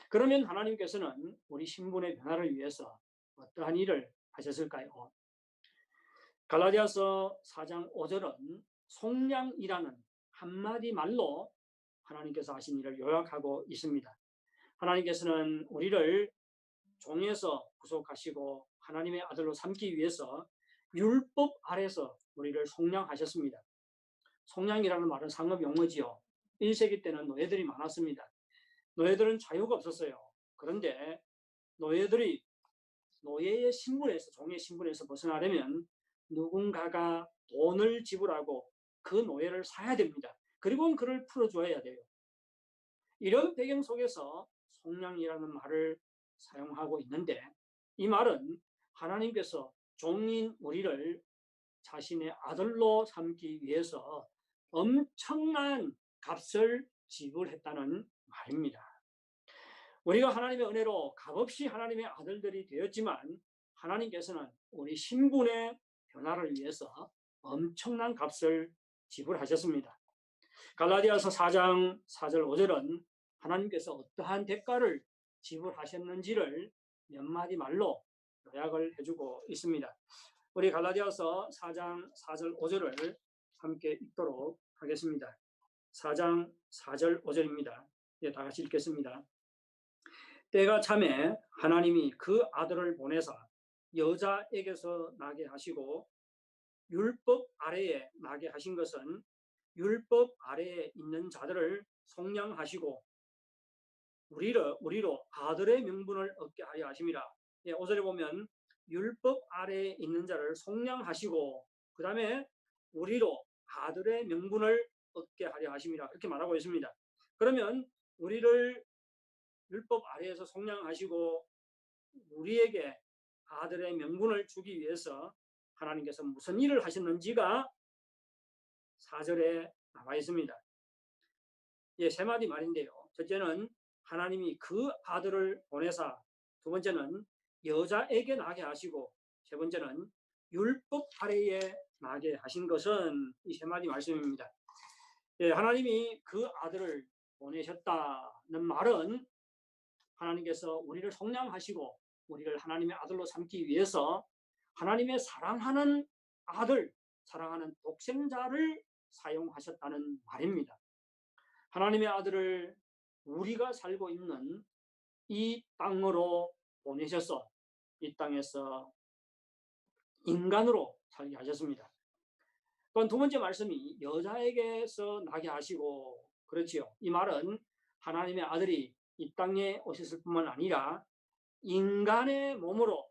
그러면 하나님께서는 우리 신분의 변화를 위해서 어떠한 일을 하셨을까요? 갈라디아서 4장 5절은 속량이라는 한마디 말로 하나님께서 하신 일을 요약하고 있습니다. 하나님께서는 우리를 종에서 구속하시고 하나님의 아들로 삼기 위해서 율법 아래서 우리를 속량하셨습니다. 속량이라는 말은 상업 용어지요. 1세기 때는 노예들이 많았습니다. 노예들은 자유가 없었어요. 그런데 노예들이 노예의 신분에서, 종의 신분에서 벗어나려면 누군가가 돈을 지불하고 그 노예를 사야 됩니다. 그리고 그를 풀어줘야 돼요. 이런 배경 속에서 속량이라는 말을 사용하고 있는데 이 말은 하나님께서 종인 우리를 자신의 아들로 삼기 위해서 엄청난 값을 지불했다는 말입니다. 우리가 하나님의 은혜로 값없이 하나님의 아들들이 되었지만 하나님께서는 우리 신분의 변화를 위해서 엄청난 값을 지불하셨습니다. 갈라디아서 4장 4절 5절은 하나님께서 어떠한 대가를 지불하셨는지를 몇 마디 말로 요약을 해주고 있습니다. 우리 갈라디아서 4장 4절 5절을 함께 읽도록 하겠습니다. 4장 4절 5절입니다. 네, 다 같이 읽겠습니다. 때가 참에 하나님이 그 아들을 보내사 여자에게서 나게 하시고 율법 아래에 나게 하신 것은 율법 아래에 있는 자들을 속량하시고 우리로 아들의 명분을 얻게 하려 하심이라. 5절에 보면 율법 아래에 있는 자를 속량하시고 그 다음에 우리로 아들의 명분을 얻게 하려 하심이라 그렇게 말하고 있습니다. 그러면 우리를 율법 아래에서 속량하시고 우리에게 아들의 명분을 주기 위해서 하나님께서 무슨 일을 하셨는지가 4절에 나와 있습니다. 세 마디 말인데요. 첫째는 하나님이 그 아들을 보내사, 두 번째는 여자에게 나게 하시고, 세 번째는 율법 아래에 나게 하신 것은 이 세 마디 말씀입니다. 하나님이 그 아들을 보내셨다는 말은 하나님께서 우리를 속량하시고 우리를 하나님의 아들로 삼기 위해서 하나님의 사랑하는 아들, 사랑하는 독생자를 사용하셨다는 말입니다. 하나님의 아들을 우리가 살고 있는 이 땅으로 보내셔서 이 땅에서 인간으로 살게 하셨습니다. 또한 두 번째 말씀이 여자에게서 나게 하시고, 그렇지요. 이 말은 하나님의 아들이 이 땅에 오셨을 뿐만 아니라 인간의 몸으로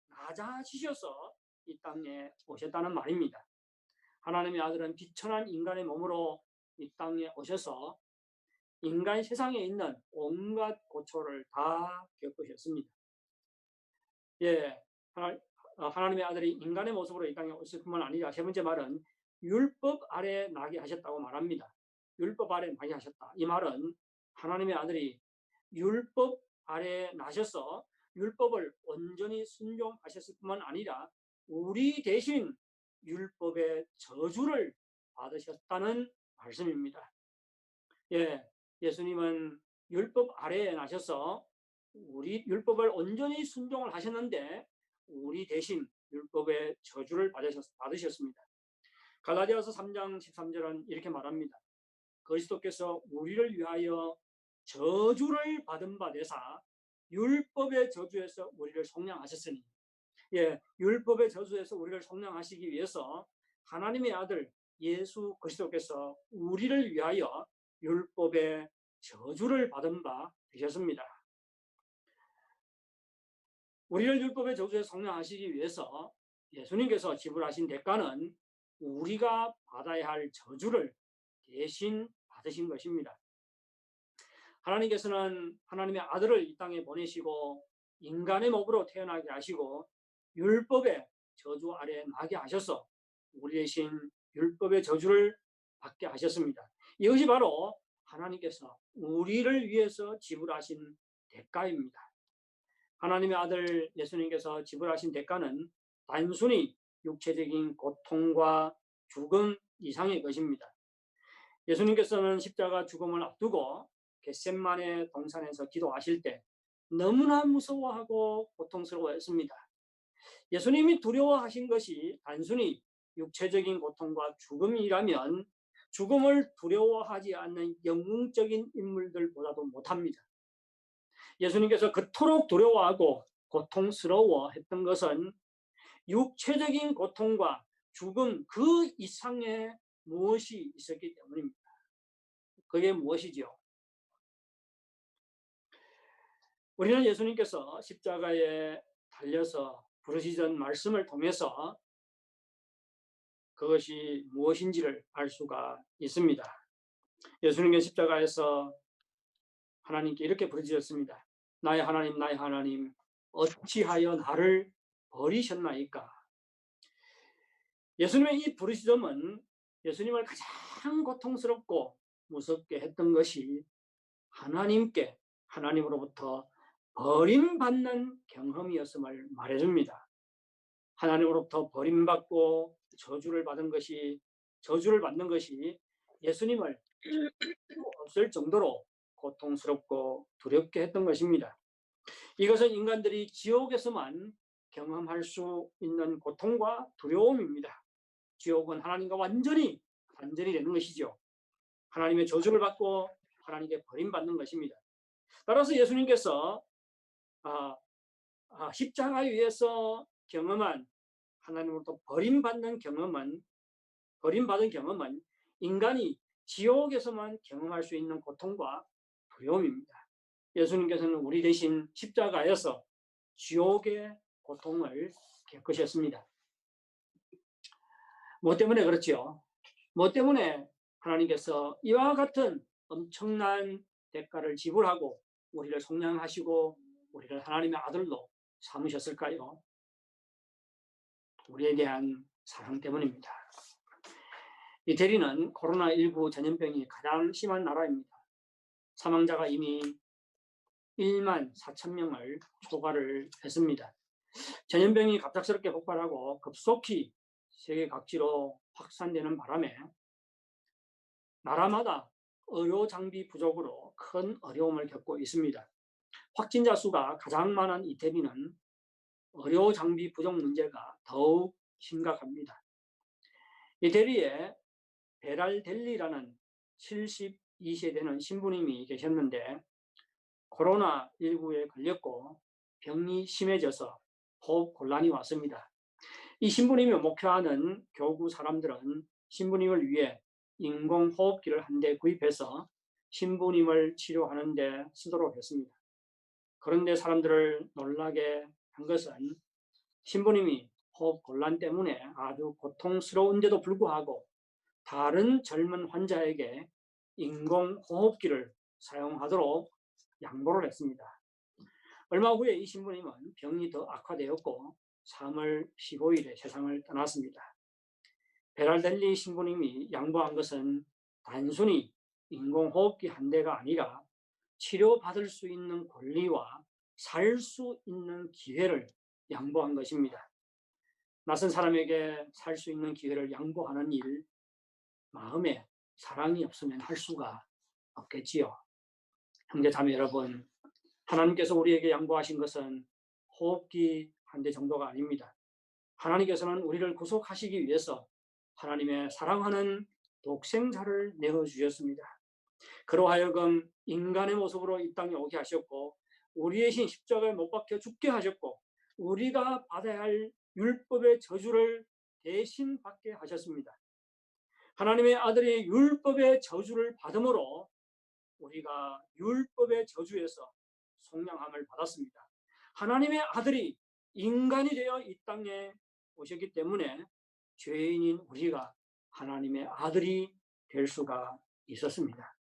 낮아지셔서 이 땅에 오셨다는 말입니다. 하나님의 아들은 비천한 인간의 몸으로 이 땅에 오셔서 인간 세상에 있는 온갖 고초를 다 겪으셨습니다. 예, 하나님의 아들이 인간의 모습으로 이 땅에 오실 뿐만 아니라 세 번째 말은 율법 아래 나게 하셨다고 말합니다. 율법 아래 나게 하셨다. 이 말은 하나님의 아들이 율법 아래 나셔서 율법을 온전히 순종하셨을 뿐만 아니라 우리 대신 율법의 저주를 받으셨다는 말씀입니다. 예, 예수님은 율법 아래에 나셔서 우리 율법을 온전히 순종을 하셨는데 우리 대신 율법의 저주를 받으셨습니다. 갈라디아서 3장 13절은 이렇게 말합니다. 그리스도께서 우리를 위하여 저주를 받은 바 되사 율법의 저주에서 우리를 속량하셨으니, 예, 율법의 저주에서 우리를 속량하시기 위해서 하나님의 아들 예수 그리스도께서 우리를 위하여 율법의 저주를 받은 바 되셨습니다. 우리를 율법의 저주에 속량하시기 위해서 예수님께서 지불하신 대가는 우리가 받아야 할 저주를 대신 받으신 것입니다. 하나님께서는 하나님의 아들을 이 땅에 보내시고 인간의 몸으로 태어나게 하시고 율법의 저주 아래 나게 하셔서 우리 대신 율법의 저주를 받게 하셨습니다. 이것이 바로 하나님께서 우리를 위해서 지불하신 대가입니다. 하나님의 아들 예수님께서 지불하신 대가는 단순히 육체적인 고통과 죽음 이상의 것입니다. 예수님께서는 십자가 죽음을 앞두고 겟세마네 동산에서 기도하실 때 너무나 무서워하고 고통스러워했습니다. 예수님이 두려워하신 것이 단순히 육체적인 고통과 죽음이라면 죽음을 두려워하지 않는 영웅적인 인물들보다도 못합니다. 예수님께서 그토록 두려워하고 고통스러워했던 것은 육체적인 고통과 죽음 그 이상의 무엇이 있었기 때문입니다. 그게 무엇이지요? 우리는 예수님께서 십자가에 달려서 부르시던 말씀을 통해서 그것이 무엇인지를 알 수가 있습니다. 예수님께서 십자가에서 하나님께 이렇게 부르짖었습니다. 나의 하나님, 나의 하나님, 어찌하여 나를 버리셨나이까? 예수님의 이 부르짖음은 예수님을 가장 고통스럽고 무섭게 했던 것이 하나님께, 하나님으로부터 버림받는 경험이었음을 말해줍니다. 하나님으로부터 버림받고 저주를 받는 것이 예수님을 없을 정도로 고통스럽고 두렵게 했던 것입니다. 이것은 인간들이 지옥에서만 경험할 수 있는 고통과 두려움입니다. 지옥은 하나님과 완전히 되는 것이죠. 하나님의 저주를 받고 하나님께 버림받는 것입니다. 따라서 예수님께서 십자가 위에서 경험한 하나님으로부터 버림받은 경험은 인간이 지옥에서만 경험할 수 있는 고통과 두려움입니다. 예수님께서는 우리 대신 십자가에서 지옥의 고통을 겪으셨습니다. 뭐 때문에 그렇지요? 뭐 때문에 하나님께서 이와 같은 엄청난 대가를 지불하고 우리를 속량하시고 우리를 하나님의 아들로 삼으셨을까요? 우리에 대한 사랑 때문입니다. 이태리는 코로나19 전염병이 가장 심한 나라입니다. 사망자가 이미 1만 4천 명을 초과를 했습니다. 전염병이 갑작스럽게 폭발하고 급속히 세계 각지로 확산되는 바람에 나라마다 의료 장비 부족으로 큰 어려움을 겪고 있습니다. 확진자 수가 가장 많은 이태리는 의료 장비 부족 문제가 더욱 심각합니다. 이태리에 베랄델리라는 72세 되는 신부님이 계셨는데 코로나19에 걸렸고 병이 심해져서 호흡 곤란이 왔습니다. 이 신부님이 목회하는 교구 사람들은 신부님을 위해 인공호흡기를 한 대 구입해서 신부님을 치료하는 데 쓰도록 했습니다. 그런데 사람들을 놀라게 한 것은 신부님이 호흡 곤란 때문에 아주 고통스러운데도 불구하고 다른 젊은 환자에게 인공호흡기를 사용하도록 양보를 했습니다. 얼마 후에 이 신부님은 병이 더 악화되었고 3월 15일에 세상을 떠났습니다. 베랄델리 신부님이 양보한 것은 단순히 인공호흡기 한 대가 아니라 치료받을 수 있는 권리와 살 수 있는 기회를 양보한 것입니다. 낯선 사람에게 살 수 있는 기회를 양보하는 일, 마음에 사랑이 없으면 할 수가 없겠지요. 형제 자매 여러분, 하나님께서 우리에게 양보하신 것은 호흡기 한 대 정도가 아닙니다. 하나님께서는 우리를 구속하시기 위해서 하나님의 사랑하는 독생자를 내어주셨습니다. 그로 하여금 인간의 모습으로 이 땅에 오게 하셨고 우리의 신 십자가에 못 박혀 죽게 하셨고 우리가 받아야 할 율법의 저주를 대신 받게 하셨습니다. 하나님의 아들이 율법의 저주를 받음으로 우리가 율법의 저주에서 속량함을 받았습니다. 하나님의 아들이 인간이 되어 이 땅에 오셨기 때문에 죄인인 우리가 하나님의 아들이 될 수가 있었습니다.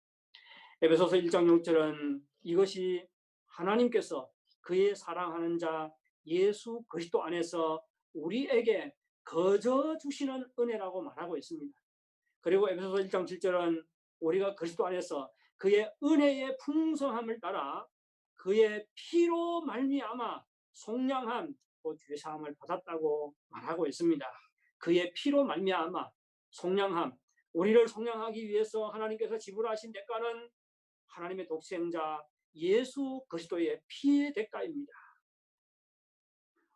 에베소서 1장 6절은 이것이 하나님께서 그의 사랑하는 자 예수 그리스도 안에서 우리에게 거저 주시는 은혜라고 말하고 있습니다. 그리고 에베소서 1장 7절은 우리가 그리스도 안에서 그의 은혜의 풍성함을 따라 그의 피로 말미암아 속량함, 곧 죄사함을 받았다고 말하고 있습니다. 그의 피로 말미암아 속량함, 우리를 속량하기 위해서 하나님께서 지불하신 대가는 하나님의 독생자 예수 그리스도의 피의 대가입니다.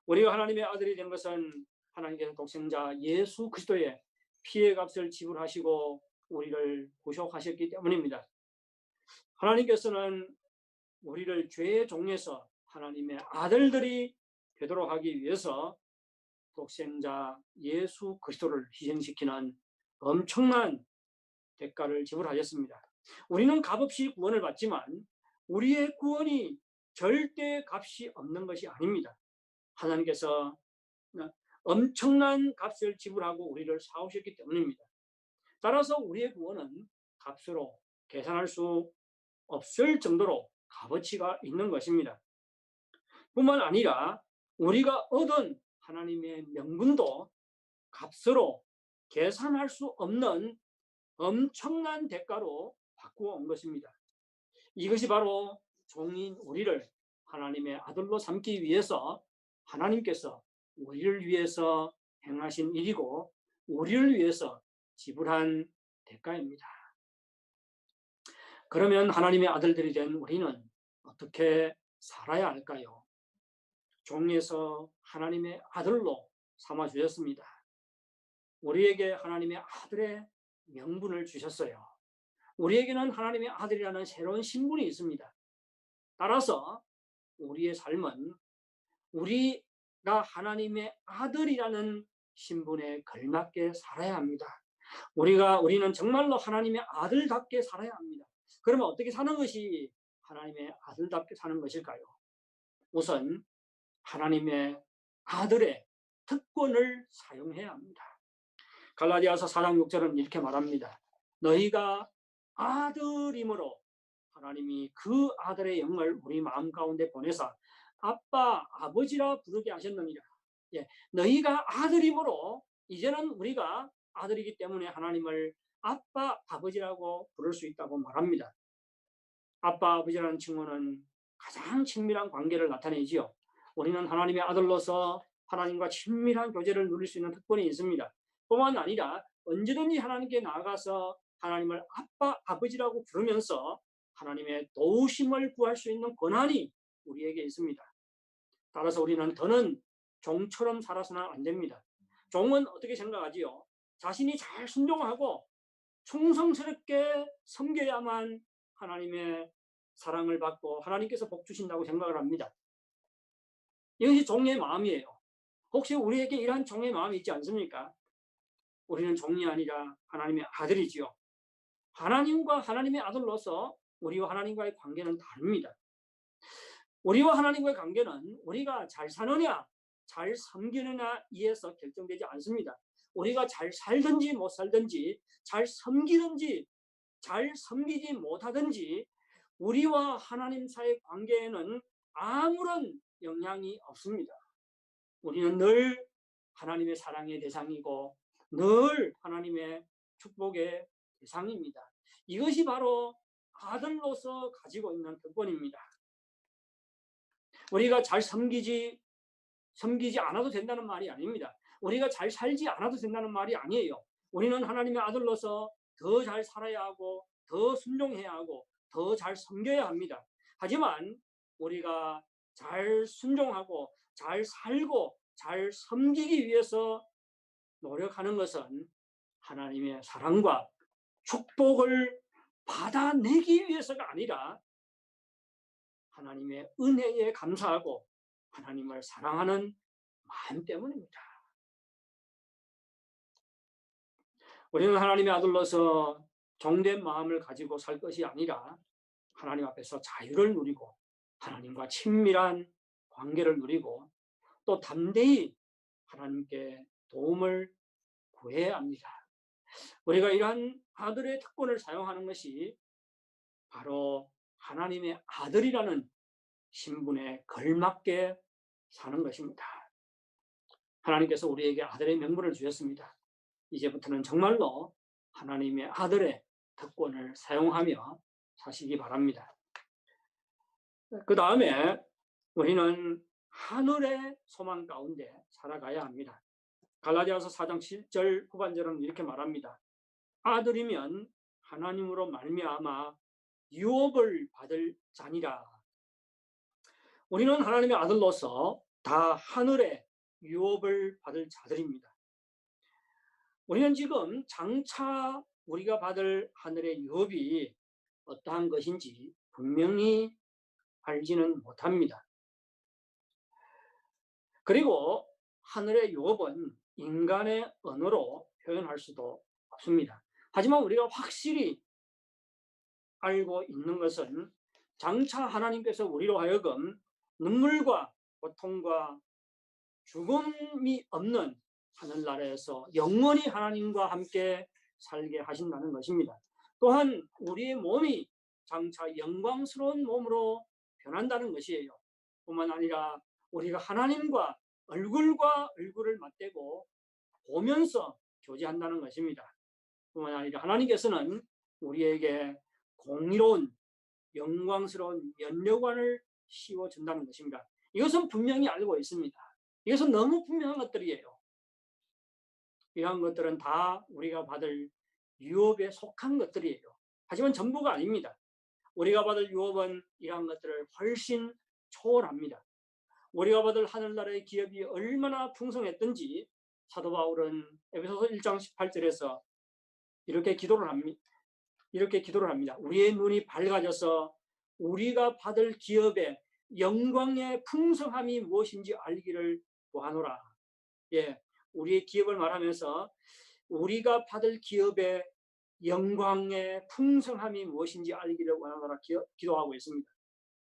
우리가 하나님의 아들이 된 것은 하나님께서 독생자 예수 그리스도의 피의 값을 지불하시고 우리를 구속하셨기 때문입니다. 하나님께서는 우리를 죄의 종에서 하나님의 아들들이 되도록 하기 위해서 독생자 예수 그리스도를 희생시키는 엄청난 대가를 지불하셨습니다. 우리는 값없이 구원을 받지만 우리의 구원이 절대 값이 없는 것이 아닙니다. 하나님께서 엄청난 값을 지불하고 우리를 사오셨기 때문입니다. 따라서 우리의 구원은 값으로 계산할 수 없을 정도로 값어치가 있는 것입니다. 뿐만 아니라 우리가 얻은 하나님의 명분도 값으로 계산할 수 없는 엄청난 대가로 바꾸어 온 것입니다. 이것이 바로 종인 우리를 하나님의 아들로 삼기 위해서 하나님께서 우리를 위해서 행하신 일이고 우리를 위해서 지불한 대가입니다. 그러면 하나님의 아들들이 된 우리는 어떻게 살아야 할까요? 종에서 하나님의 아들로 삼아주셨습니다. 우리에게 하나님의 아들의 명분을 주셨어요. 우리에게는 하나님의 아들이라는 새로운 신분이 있습니다. 따라서 우리의 삶은 우리가 하나님의 아들이라는 신분에 걸맞게 살아야 합니다. 우리는 정말로 하나님의 아들답게 살아야 합니다. 그러면 어떻게 사는 것이 하나님의 아들답게 사는 것일까요? 우선 하나님의 아들의 특권을 사용해야 합니다. 갈라디아서 4장 6절은 이렇게 말합니다. 너희가 아들이므로 하나님이 그 아들의 영을 우리 마음 가운데 보내사 아빠, 아버지라 부르게 하셨느니라. 너희가 아들이므로 이제는 우리가 아들이기 때문에 하나님을 아빠, 아버지라고 부를 수 있다고 말합니다. 아빠, 아버지라는 칭호는 가장 친밀한 관계를 나타내지요. 우리는 하나님의 아들로서 하나님과 친밀한 교제를 누릴 수 있는 특권이 있습니다. 뿐만 아니라 언제든지 하나님께 나아가서 하나님을 아빠, 아버지라고 부르면서 하나님의 도우심을 구할 수 있는 권한이 우리에게 있습니다. 따라서 우리는 더는 종처럼 살아서는 안 됩니다. 종은 어떻게 생각하지요? 자신이 잘 순종하고 충성스럽게 섬겨야만 하나님의 사랑을 받고 하나님께서 복 주신다고 생각을 합니다. 이것이 종의 마음이에요. 혹시 우리에게 이러한 종의 마음이 있지 않습니까? 우리는 종이 아니라 하나님의 아들이지요. 하나님과 하나님의 아들로서 우리와 하나님과의 관계는 다릅니다. 우리와 하나님과의 관계는 우리가 잘 사느냐, 잘 섬기느냐에서 결정되지 않습니다. 우리가 잘 살든지 못 살든지, 잘 섬기든지, 잘 섬기지 못하든지 우리와 하나님 사이의 관계에는 아무런 영향이 없습니다. 우리는 늘 하나님의 사랑의 대상이고 늘 하나님의 축복의 대상입니다. 이것이 바로 아들로서 가지고 있는 특권입니다. 우리가 잘 섬기지 않아도 된다는 말이 아닙니다. 우리가 잘 살지 않아도 된다는 말이 아니에요. 우리는 하나님의 아들로서 더 잘 살아야 하고 더 순종해야 하고 더 잘 섬겨야 합니다. 하지만 우리가 잘 순종하고 잘 살고 잘 섬기기 위해서 노력하는 것은 하나님의 사랑과 축복을 받아내기 위해서가 아니라 하나님의 은혜에 감사하고 하나님을 사랑하는 마음 때문입니다. 우리는 하나님의 아들로서 종된 마음을 가지고 살 것이 아니라 하나님 앞에서 자유를 누리고 하나님과 친밀한 관계를 누리고 또 담대히 하나님께 도움을 구해야 합니다. 우리가 이러한 아들의 특권을 사용하는 것이 바로 하나님의 아들이라는 신분에 걸맞게 사는 것입니다. 하나님께서 우리에게 아들의 명분을 주셨습니다. 이제부터는 정말로 하나님의 아들의 특권을 사용하며 사시기 바랍니다. 그 다음에 우리는 하늘의 소망 가운데 살아가야 합니다. 갈라디아서 4장 7절 후반절은 이렇게 말합니다. 아들이면 하나님으로 말미암아 유업을 받을 자니라. 우리는 하나님의 아들로서 다 하늘의 유업을 받을 자들입니다. 우리는 지금 장차 우리가 받을 하늘의 유업이 어떠한 것인지 분명히 알지는 못합니다. 그리고 하늘의 유업은 인간의 언어로 표현할 수도 없습니다. 하지만 우리가 확실히 알고 있는 것은 장차 하나님께서 우리로 하여금 눈물과 고통과 죽음이 없는 하늘나라에서 영원히 하나님과 함께 살게 하신다는 것입니다. 또한 우리의 몸이 장차 영광스러운 몸으로 변한다는 것이에요. 뿐만 아니라 우리가 하나님과 얼굴을 맞대고 보면서 교제한다는 것입니다. 뿐만 아니라 하나님께서는 우리에게 공의로운 영광스러운 면류관을 씌워준다는 것입니다. 이것은 분명히 알고 있습니다. 이것은 너무 분명한 것들이에요. 이러한 것들은 다 우리가 받을 유업에 속한 것들이에요. 하지만 전부가 아닙니다. 우리가 받을 유업은 이러한 것들을 훨씬 초월합니다. 우리가 받을 하늘나라의 기업이 얼마나 풍성했던지 사도 바울은 에베소서 1장 18절에서 이렇게 기도를 합니다. 우리의 눈이 밝아져서 우리가 받을 기업의 영광의 풍성함이 무엇인지 알기를 구하노라. 우리의 기업을 말하면서 우리가 받을 기업의 영광의 풍성함이 무엇인지 알기를 원하노라 기도하고 있습니다.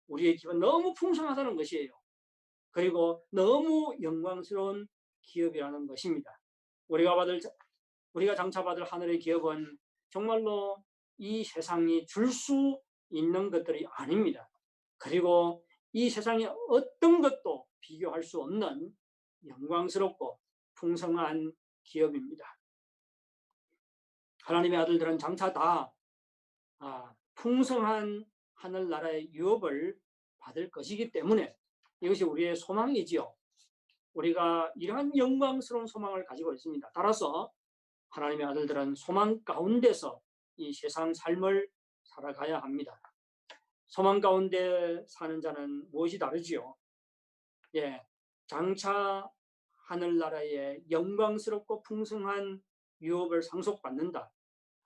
우리의 기업은 너무 풍성하다는 것이에요. 그리고 너무 영광스러운 기업이라는 것입니다. 우리가 장차 받을 하늘의 기업은 정말로 이 세상이 줄 수 있는 것들이 아닙니다. 그리고 이 세상의 어떤 것도 비교할 수 없는 영광스럽고 풍성한 기업입니다. 하나님의 아들들은 장차 다 풍성한 하늘나라의 유업을 받을 것이기 때문에 이것이 우리의 소망이지요. 우리가 이러한 영광스러운 소망을 가지고 있습니다. 따라서 하나님의 아들들은 소망 가운데서 이 세상 삶을 살아가야 합니다. 소망 가운데 사는 자는 무엇이 다르지요? 장차 하늘나라의 영광스럽고 풍성한 유업을 상속받는다.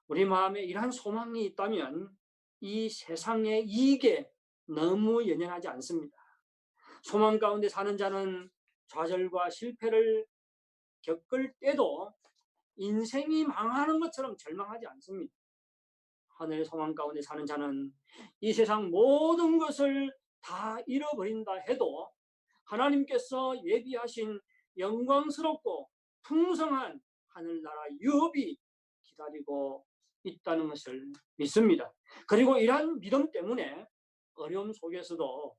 우리 마음에 이러한 소망이 있다면 이 세상의 이익에 너무 연연하지 않습니다. 소망 가운데 사는 자는 좌절과 실패를 겪을 때도 인생이 망하는 것처럼 절망하지 않습니다. 하늘의 소망 가운데 사는 자는 이 세상 모든 것을 다 잃어버린다 해도 하나님께서 예비하신 영광스럽고 풍성한 하늘나라 유업이 기다리고 있다는 것을 믿습니다. 그리고 이러한 믿음 때문에 어려움 속에서도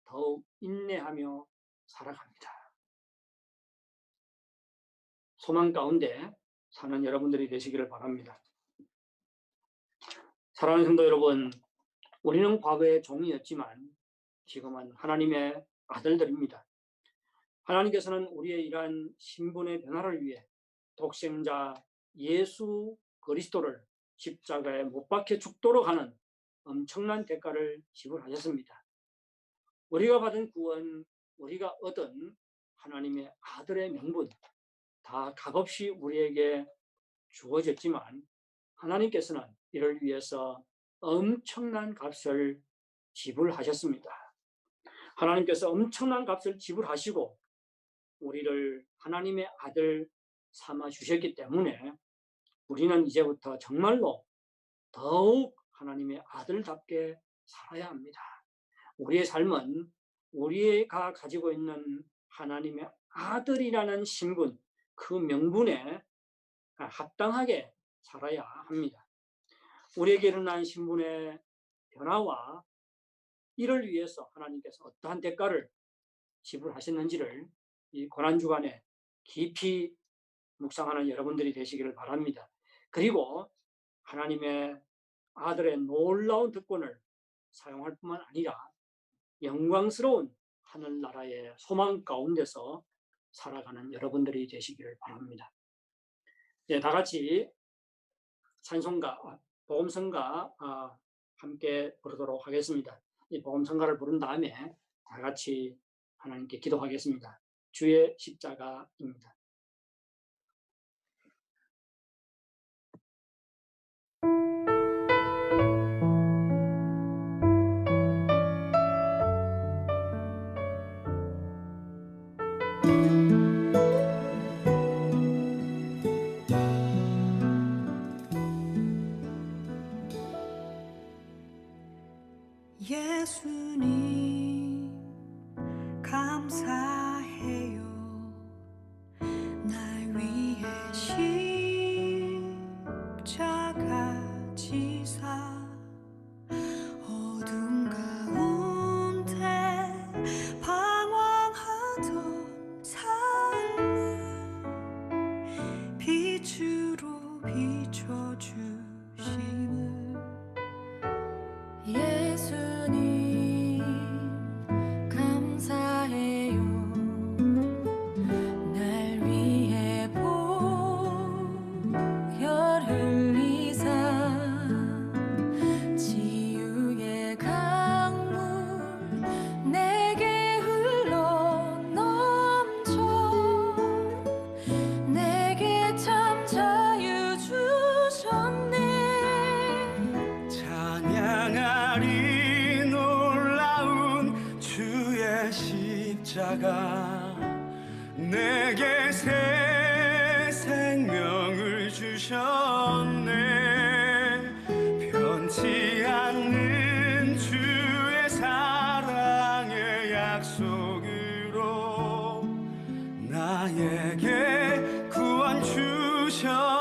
더욱 인내하며 살아갑니다. 소망 가운데 사는 여러분들이 되시기를 바랍니다. 사랑하는 성도 여러분, 우리는 과거의 종이었지만 지금은 하나님의 아들들입니다. 하나님께서는 우리의 이러한 신분의 변화를 위해 독생자 예수 그리스도를 십자가에 못 박혀 죽도록 하는 엄청난 대가를 지불하셨습니다. 우리가 받은 구원, 우리가 얻은 하나님의 아들의 명분 다 값없이 우리에게 주어졌지만 하나님께서는 이를 위해서 엄청난 값을 지불하셨습니다. 하나님께서 엄청난 값을 지불하시고 우리를 하나님의 아들 삼아 주셨기 때문에 우리는 이제부터 정말로 더욱 하나님의 아들답게 살아야 합니다. 우리의 삶은 우리가 가지고 있는 하나님의 아들이라는 신분, 그 명분에 합당하게 살아야 합니다. 우리에게 일어난 신분의 변화와 이를 위해서 하나님께서 어떠한 대가를 지불하셨는지를 이 고난주간에 깊이 묵상하는 여러분들이 되시기를 바랍니다. 그리고 하나님의 아들의 놀라운 특권을 사용할 뿐만 아니라 영광스러운 하늘나라의 소망 가운데서 살아가는 여러분들이 되시기를 바랍니다. 네, 다 같이 찬송가, 복음성가 함께 부르도록 하겠습니다. 이 복음성가를 부른 다음에 다 같이 하나님께 기도하겠습니다. 주의 십자가입니다. 예수님 감사해요. 날 위해 십자가 지사 어둠 가운데 방황하던 삶을 빛으로 비춰주심을 예수님 감사해요. 날 위해 보혈 흘리사 치유의 강물 내게 흘러 넘쳐 내게 참 자유 주셨네. 찬양하리 놀라운 주의 십자가 내게 새 생명을 주셨네. 변치 않는 주의 사랑의 약속으로 나에게 구원 주셨도다.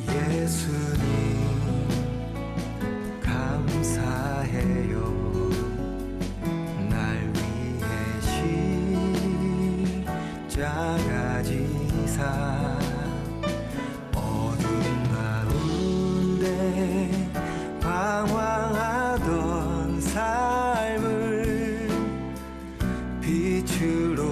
예수님 감사해요. 날 위해 십자가 지사 어둠 가운데 방황하던 삶을 빛으로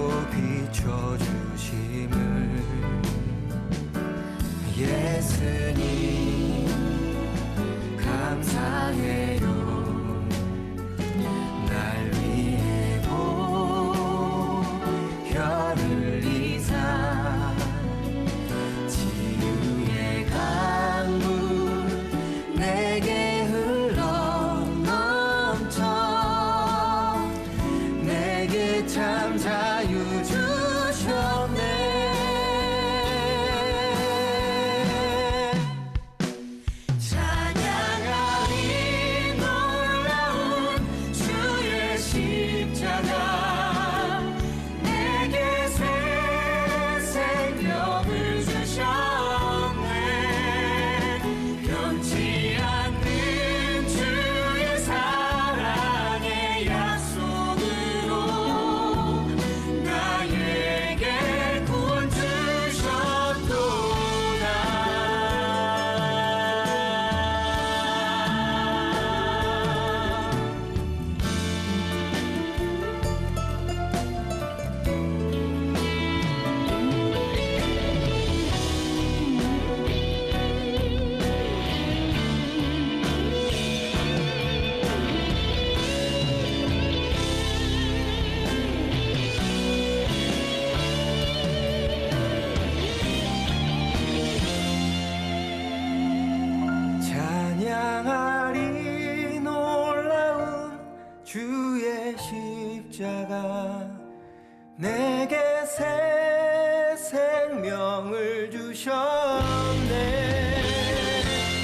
새 생명을 주셨네.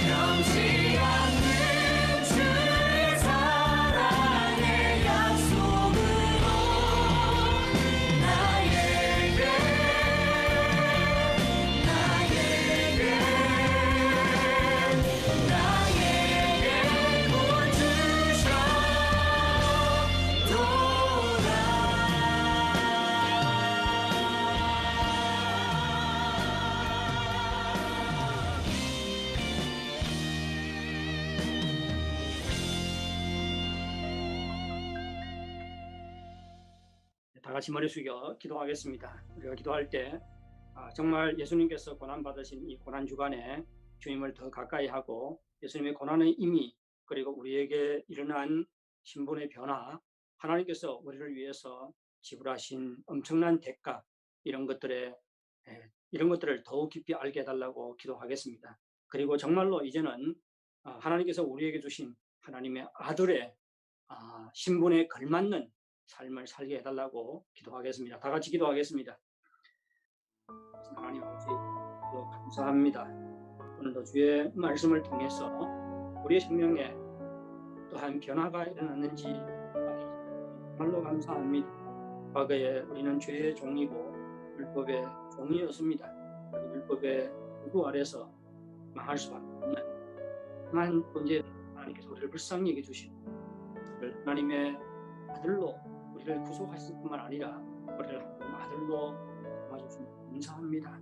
변치 않는 주의 사랑의 약속으로 나에게 구원 다 같이 머리 숙여 기도하겠습니다. 우리가 기도할 때 정말 예수님께서 고난 받으신 이 고난 주간에 주님을 더 가까이 하고 예수님의 고난의 의미 그리고 우리에게 일어난 신분의 변화, 하나님께서 우리를 위해서 지불하신 엄청난 대가 이런 것들을 더욱 깊이 알게 해달라고 기도하겠습니다. 그리고 정말로 이제는 하나님께서 우리에게 주신 하나님의 아들의 신분에 걸맞는 삶을 살게 해달라고 기도하겠습니다. 다 같이 기도하겠습니다. 하나님 아버지, 감사합니다. 오늘도 주의 말씀을 통해서 우리의 생명에 또한 변화가 일어났는지 정말로 감사합니다. 과거에 우리는 죄의 종이고 율법의 종이었습니다. 율법의 요구 아래서 망할 수밖에 없는 한 존재 하나님께서 우리를 불쌍히 여겨주시고 하나님의 아들로 우리를 구속하실 뿐만 아니라 우리를 아들로 삼아주시니 감사합니다.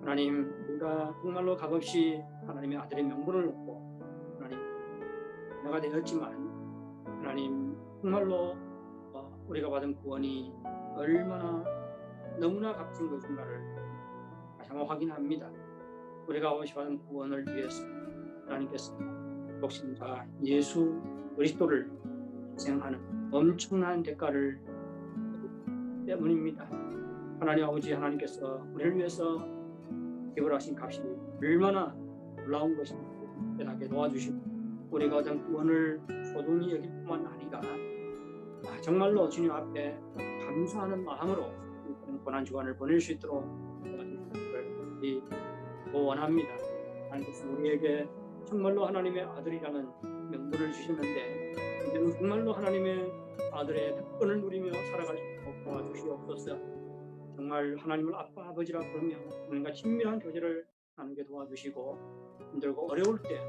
하나님, 우리가 정말로 값없이 하나님의 아들의 명분을 얻고 하나님 내가 되었지만 하나님 정말로 우리가 받은 구원이 얼마나 너무나 값진 것인가를 다시 한번 확인합니다. 우리가 아버지 받은 구원을 위해서 하나님께서 독생자 예수 그리스도를 희생하는 엄청난 대가를 때문입니다. 하나님 아버지, 하나님께서 우리를 위해서 지불하신 값이 얼마나 놀라운 것인지 깨닫게 도와주시고 우리가 얻은 구원을 소중히 여길 뿐만 아니라 정말로 주님 앞에 감사하는 마음으로 고난 주간을 보낼 수 있도록 도와주시기를 원합니다. 하나님께서 우리에게 정말로 하나님의 아들이라는 명분을 주셨는데 이제는 정말로 하나님의 아들의 특권을 누리며 살아갈 수 있도록 도와주시옵소서. 정말 하나님을 아빠 아버지라 부르며 우리가 친밀한 교제를 나누게 도와주시고 힘들고 어려울 때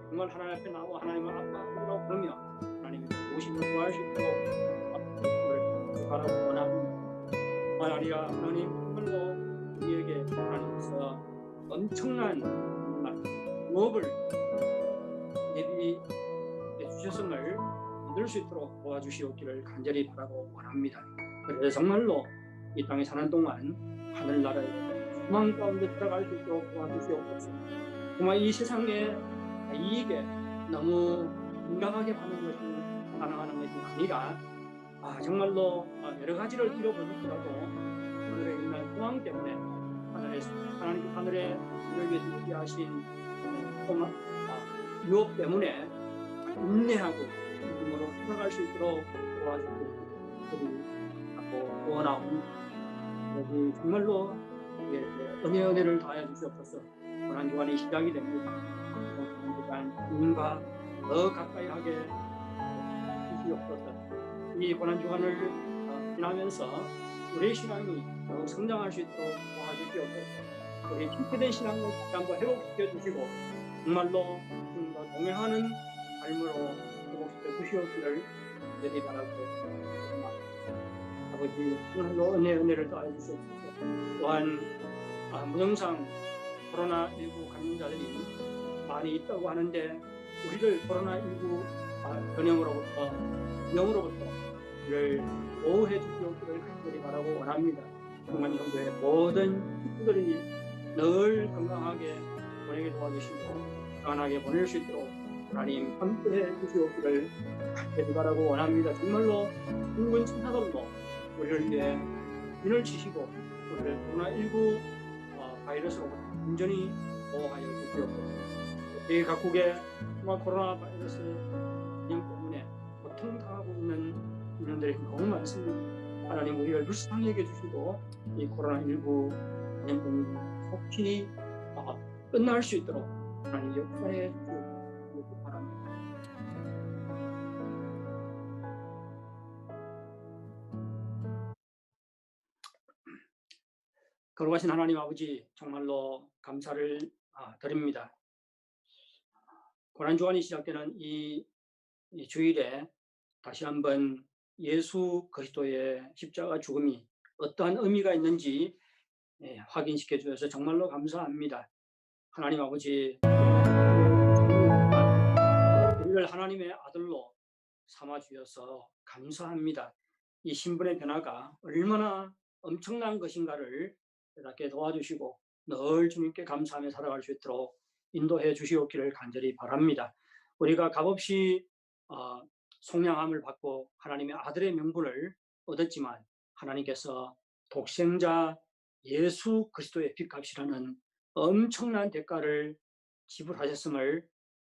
정말 하나님 앞에 나와 하나님을 아빠 아버지라 부르며 하나님의 도우심을 구할 수 있도록 바라고 원합니다. 아니라 하나님 정말로 우리에게 하나님께서 엄청난 무업을 예비해 주셨음을 믿을 수 있도록 도와주시옵기를 간절히 바라고 원합니다. 그래서 정말로 이 땅에 사는 동안 하늘나라에 소망 가운데 들어갈 수 있도록 도와주시옵소서. 정말 이 세상에 이익에 너무 민감하게 받는 것이 가능한 것이 아니라 정말로 여러 가지를 잃어버리더라도 하늘에 있는 소망 때문에 하늘에 우리를 위해서 준비하신 유업 때문에 인내하고 믿음으로 살아갈 수 있도록 도와주시고 원하옵니다. 여기 정말로 은혜를 다해 주시옵소서. 고난 주간이 시작이 됩니다. 주님과 더 가까이 하게 주시옵소서. 이 고난 주간을 지나면서 우리의 신앙이 더욱 성장할 수 있도록 도와주시옵소서. 우리 실패된 신앙을 다시 한번 회복시켜 주시고 정말로 주님과 동행하는 삶으로 회복시켜 주시옵기를 간절히 바라고 아버지 정말로 은혜를 더해 주시옵소서. 또한 무증상 코로나19 감염자들이 많이 있다고 하는데 우리를 코로나19 전염으로부터 우리를 보호해 주시옵기를 간절히 바라고 원합니다. 정말 정도의 모든 친구들이 늘 건강하게 보내게 도와주시고 평안하게 보낼 수 있도록 하나님 함께해 주시옵기를 간절히 바라고 원합니다. 정말로 인근 천사들도 우리를 위해 진을 치시고 우리를 코로나19 바이러스로부터 온전히 보호하여 주시옵소서. 세계 각국에 정말 코로나 바이러스 전염 때문에 고통당하고 있는 인원들이 너무 많습니다. 하나님 우리를 불쌍히 여겨주시고 이 코로나19 전쟁이 속히 끝날 수 있도록 하나님 역사해 주시기 바랍니다. 거룩하신 하나님 아버지, 정말로 감사를 드립니다. 고난주간이 시작되는 이 주일에 다시 한번 예수 그리스도의 십자가 죽음이 어떠한 의미가 있는지 확인시켜 주셔서 정말로 감사합니다. 하나님 아버지, 우리를 하나님의 아들로 삼아 주셔서 감사합니다. 이 신분의 변화가 얼마나 엄청난 것인가를 깨닫게 도와주시고 늘 주님께 감사하며 살아갈 수 있도록 인도해 주시옵기를 간절히 바랍니다. 우리가 값없이 속량함을 받고 하나님의 아들의 명분을 얻었지만 하나님께서 독생자 예수 그리스도의 핏값이라는 엄청난 대가를 지불하셨음을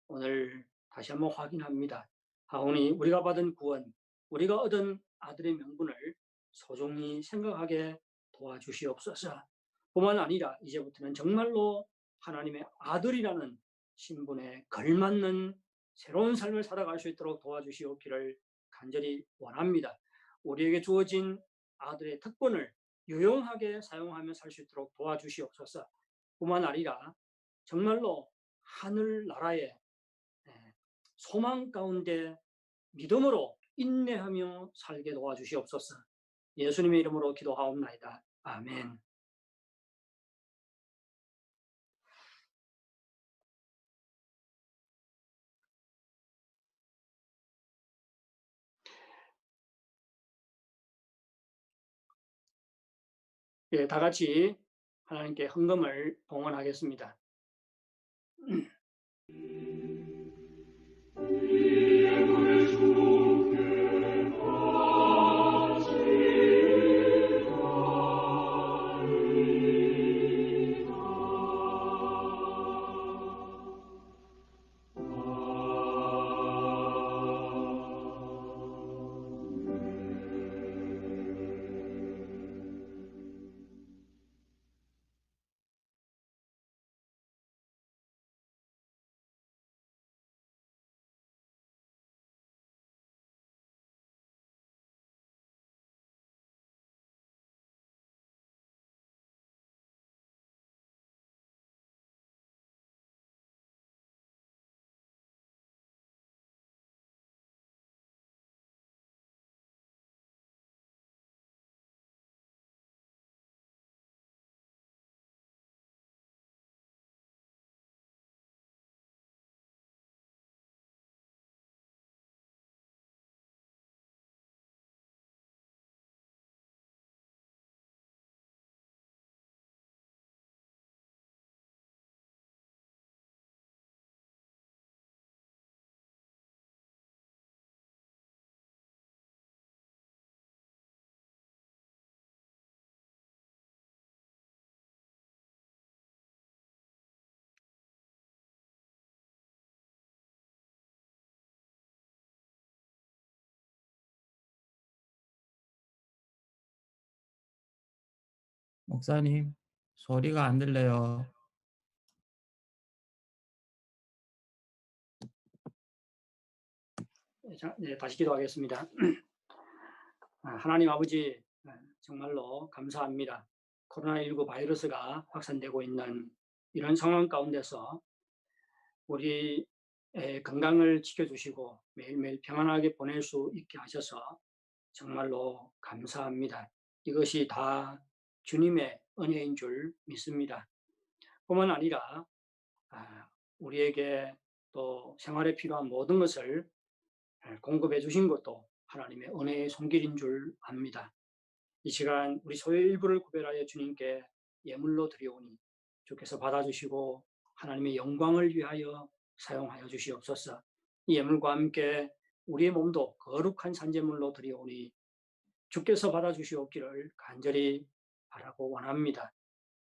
오늘 다시 한번 확인합니다. 하오니 우리가 받은 구원, 우리가 얻은 아들의 명분을 소중히 생각하게 도와주시옵소서. 뿐만 아니라 이제부터는 정말로 하나님의 아들이라는 신분에 걸맞는 새로운 삶을 살아갈 수 있도록 도와주시옵기를 간절히 원합니다. 우리에게 주어진 아들의 특권을 유용하게 사용하며 살 수 있도록 도와주시옵소서. 뿐만 아니라 정말로 하늘나라의 소망 가운데 믿음으로 인내하며 살게 도와주시옵소서. 예수님의 이름으로 기도하옵나이다. 아멘. 다 같이 하나님께 헌금을 봉헌하겠습니다. 목사님, 소리가 안 들려요. 다시 기도하겠습니다. 하나님 아버지, 정말로 감사합니다. 코로나19 바이러스가 확산되고 있는 이런 상황 가운데서 우리의 건강을 지켜주시고 매일매일 평안하게 보낼 수 있게 하셔서 정말로 감사합니다. 이것이 다 주님의 은혜인 줄 믿습니다. 뿐만 아니라 우리에게 또 생활에 필요한 모든 것을 공급해 주신 것도 하나님의 은혜의 손길인 줄 압니다. 이 시간 우리 소의 일부를 구별하여 주님께 예물로 드리오니 주께서 받아주시고 하나님의 영광을 위하여 사용하여 주시옵소서. 이 예물과 함께 우리의 몸도 거룩한 산제물로 드리오니 주께서 받아주시옵기를 간절히 바라고 원합니다.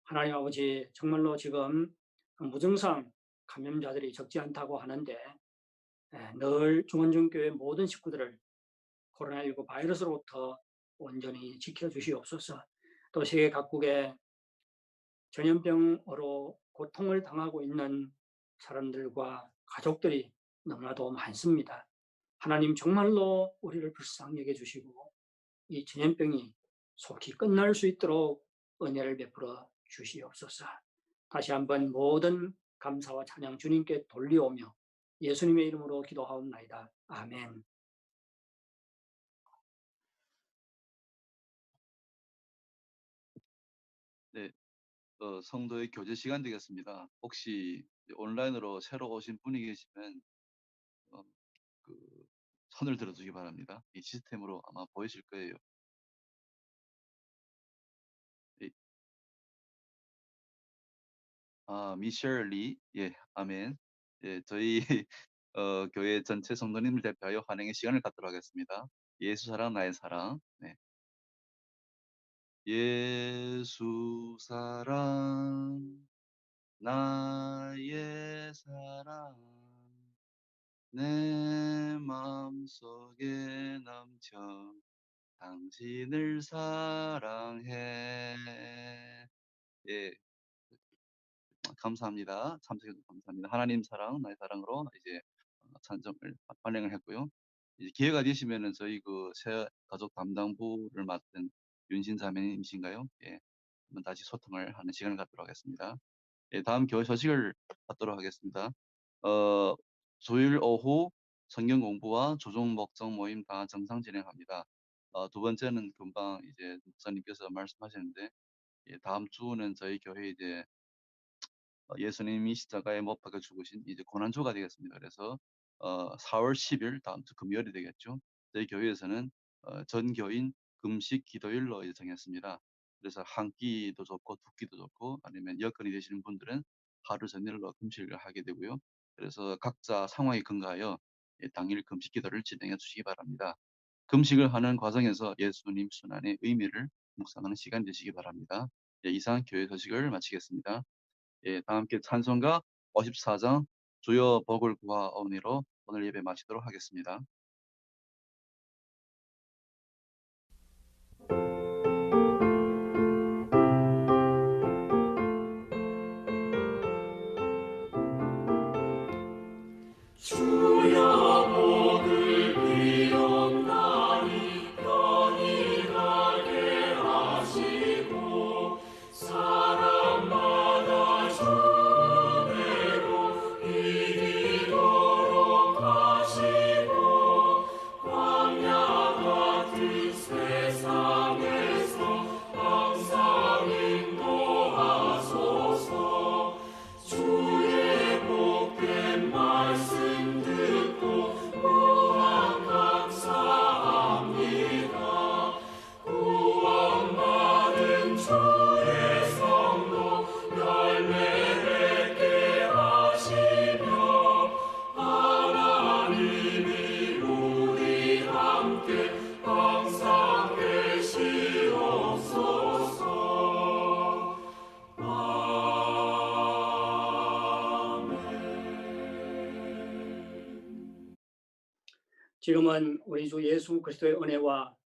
하나님 아버지, 정말로 지금 무증상 감염자들이 적지 않다고 하는데 늘 중원중교회 모든 식구들을 코로나19 바이러스로부터 온전히 지켜주시옵소서. 또 세계 각국에 전염병으로 고통을 당하고 있는 사람들과 가족들이 너무나도 많습니다. 하나님 정말로 우리를 불쌍히 여겨주시고 이 전염병이 속히 끝날 수 있도록 은혜를 베풀어 주시옵소서. 다시 한번 모든 감사와 찬양 주님께 돌리오며 예수님의 이름으로 기도하옵나이다. 아멘. 네, 성도의 교제 시간 되겠습니다. 혹시 온라인으로 새로 오신 분이 계시면 어, 그 손을 들어주기 바랍니다. 이 시스템으로 아마 보이실 거예요. 예, 미셸 리, 예, 아멘. 예, 저희 교회 전체 성도님을 대표하여 환영의 시간을 갖도록 하겠습니다. 예수 사랑 나의 사랑. 네. 예수 사랑 나의 사랑 내 마음속에 넘쳐 당신을 사랑해. 예, 감사합니다. 참석해주셔서 감사합니다. 하나님 사랑, 나의 사랑으로 이제 찬송을 환영을 했고요. 이제 기회가 되시면은 저희 그 새 가족 담당부를 맡은 윤신 자매님이신가요? 예, 한번 다시 소통을 하는 시간을 갖도록 하겠습니다. 예, 다음 교회 소식을 받도록 하겠습니다. 조일 오후 성경 공부와 조종 목적 모임 다 정상 진행합니다. 두 번째는 금방 이제 목사님께서 말씀하셨는데, 예, 다음 주는 저희 교회 이제 예수님이 십자가에 못 박혀 죽으신 이제 고난주가 되겠습니다. 그래서 4월 10일 다음 주 금요일이 되겠죠. 저희 교회에서는 전 교인 금식 기도일로 이제 정했습니다. 그래서 한 끼도 좋고 두 끼도 좋고 아니면 여건이 되시는 분들은 하루 전일로 금식을 하게 되고요. 그래서 각자 상황에 근거하여 당일 금식 기도를 진행해 주시기 바랍니다. 금식을 하는 과정에서 예수님 순환의 의미를 묵상하는 시간 되시기 바랍니다. 예, 이상 교회 소식을 마치겠습니다. 예, 다 함께 찬송가 54장 주여 복을 구하오니로 오늘 예배 마치도록 하겠습니다. 주여 복을 비옵나니 편히 가게 하시고 사람마다 주대로 이기도록 하시고 광야 같은 세상에서 항상 인도하소서. 주의 복된 말씀 듣고 무한 감사합니다. 구원받은 주의 성도 열매 맺게 하시며 하나님이 우리 함께 항상 계시옵소서. 지금은 우리 주 예수 그리스도의 은혜와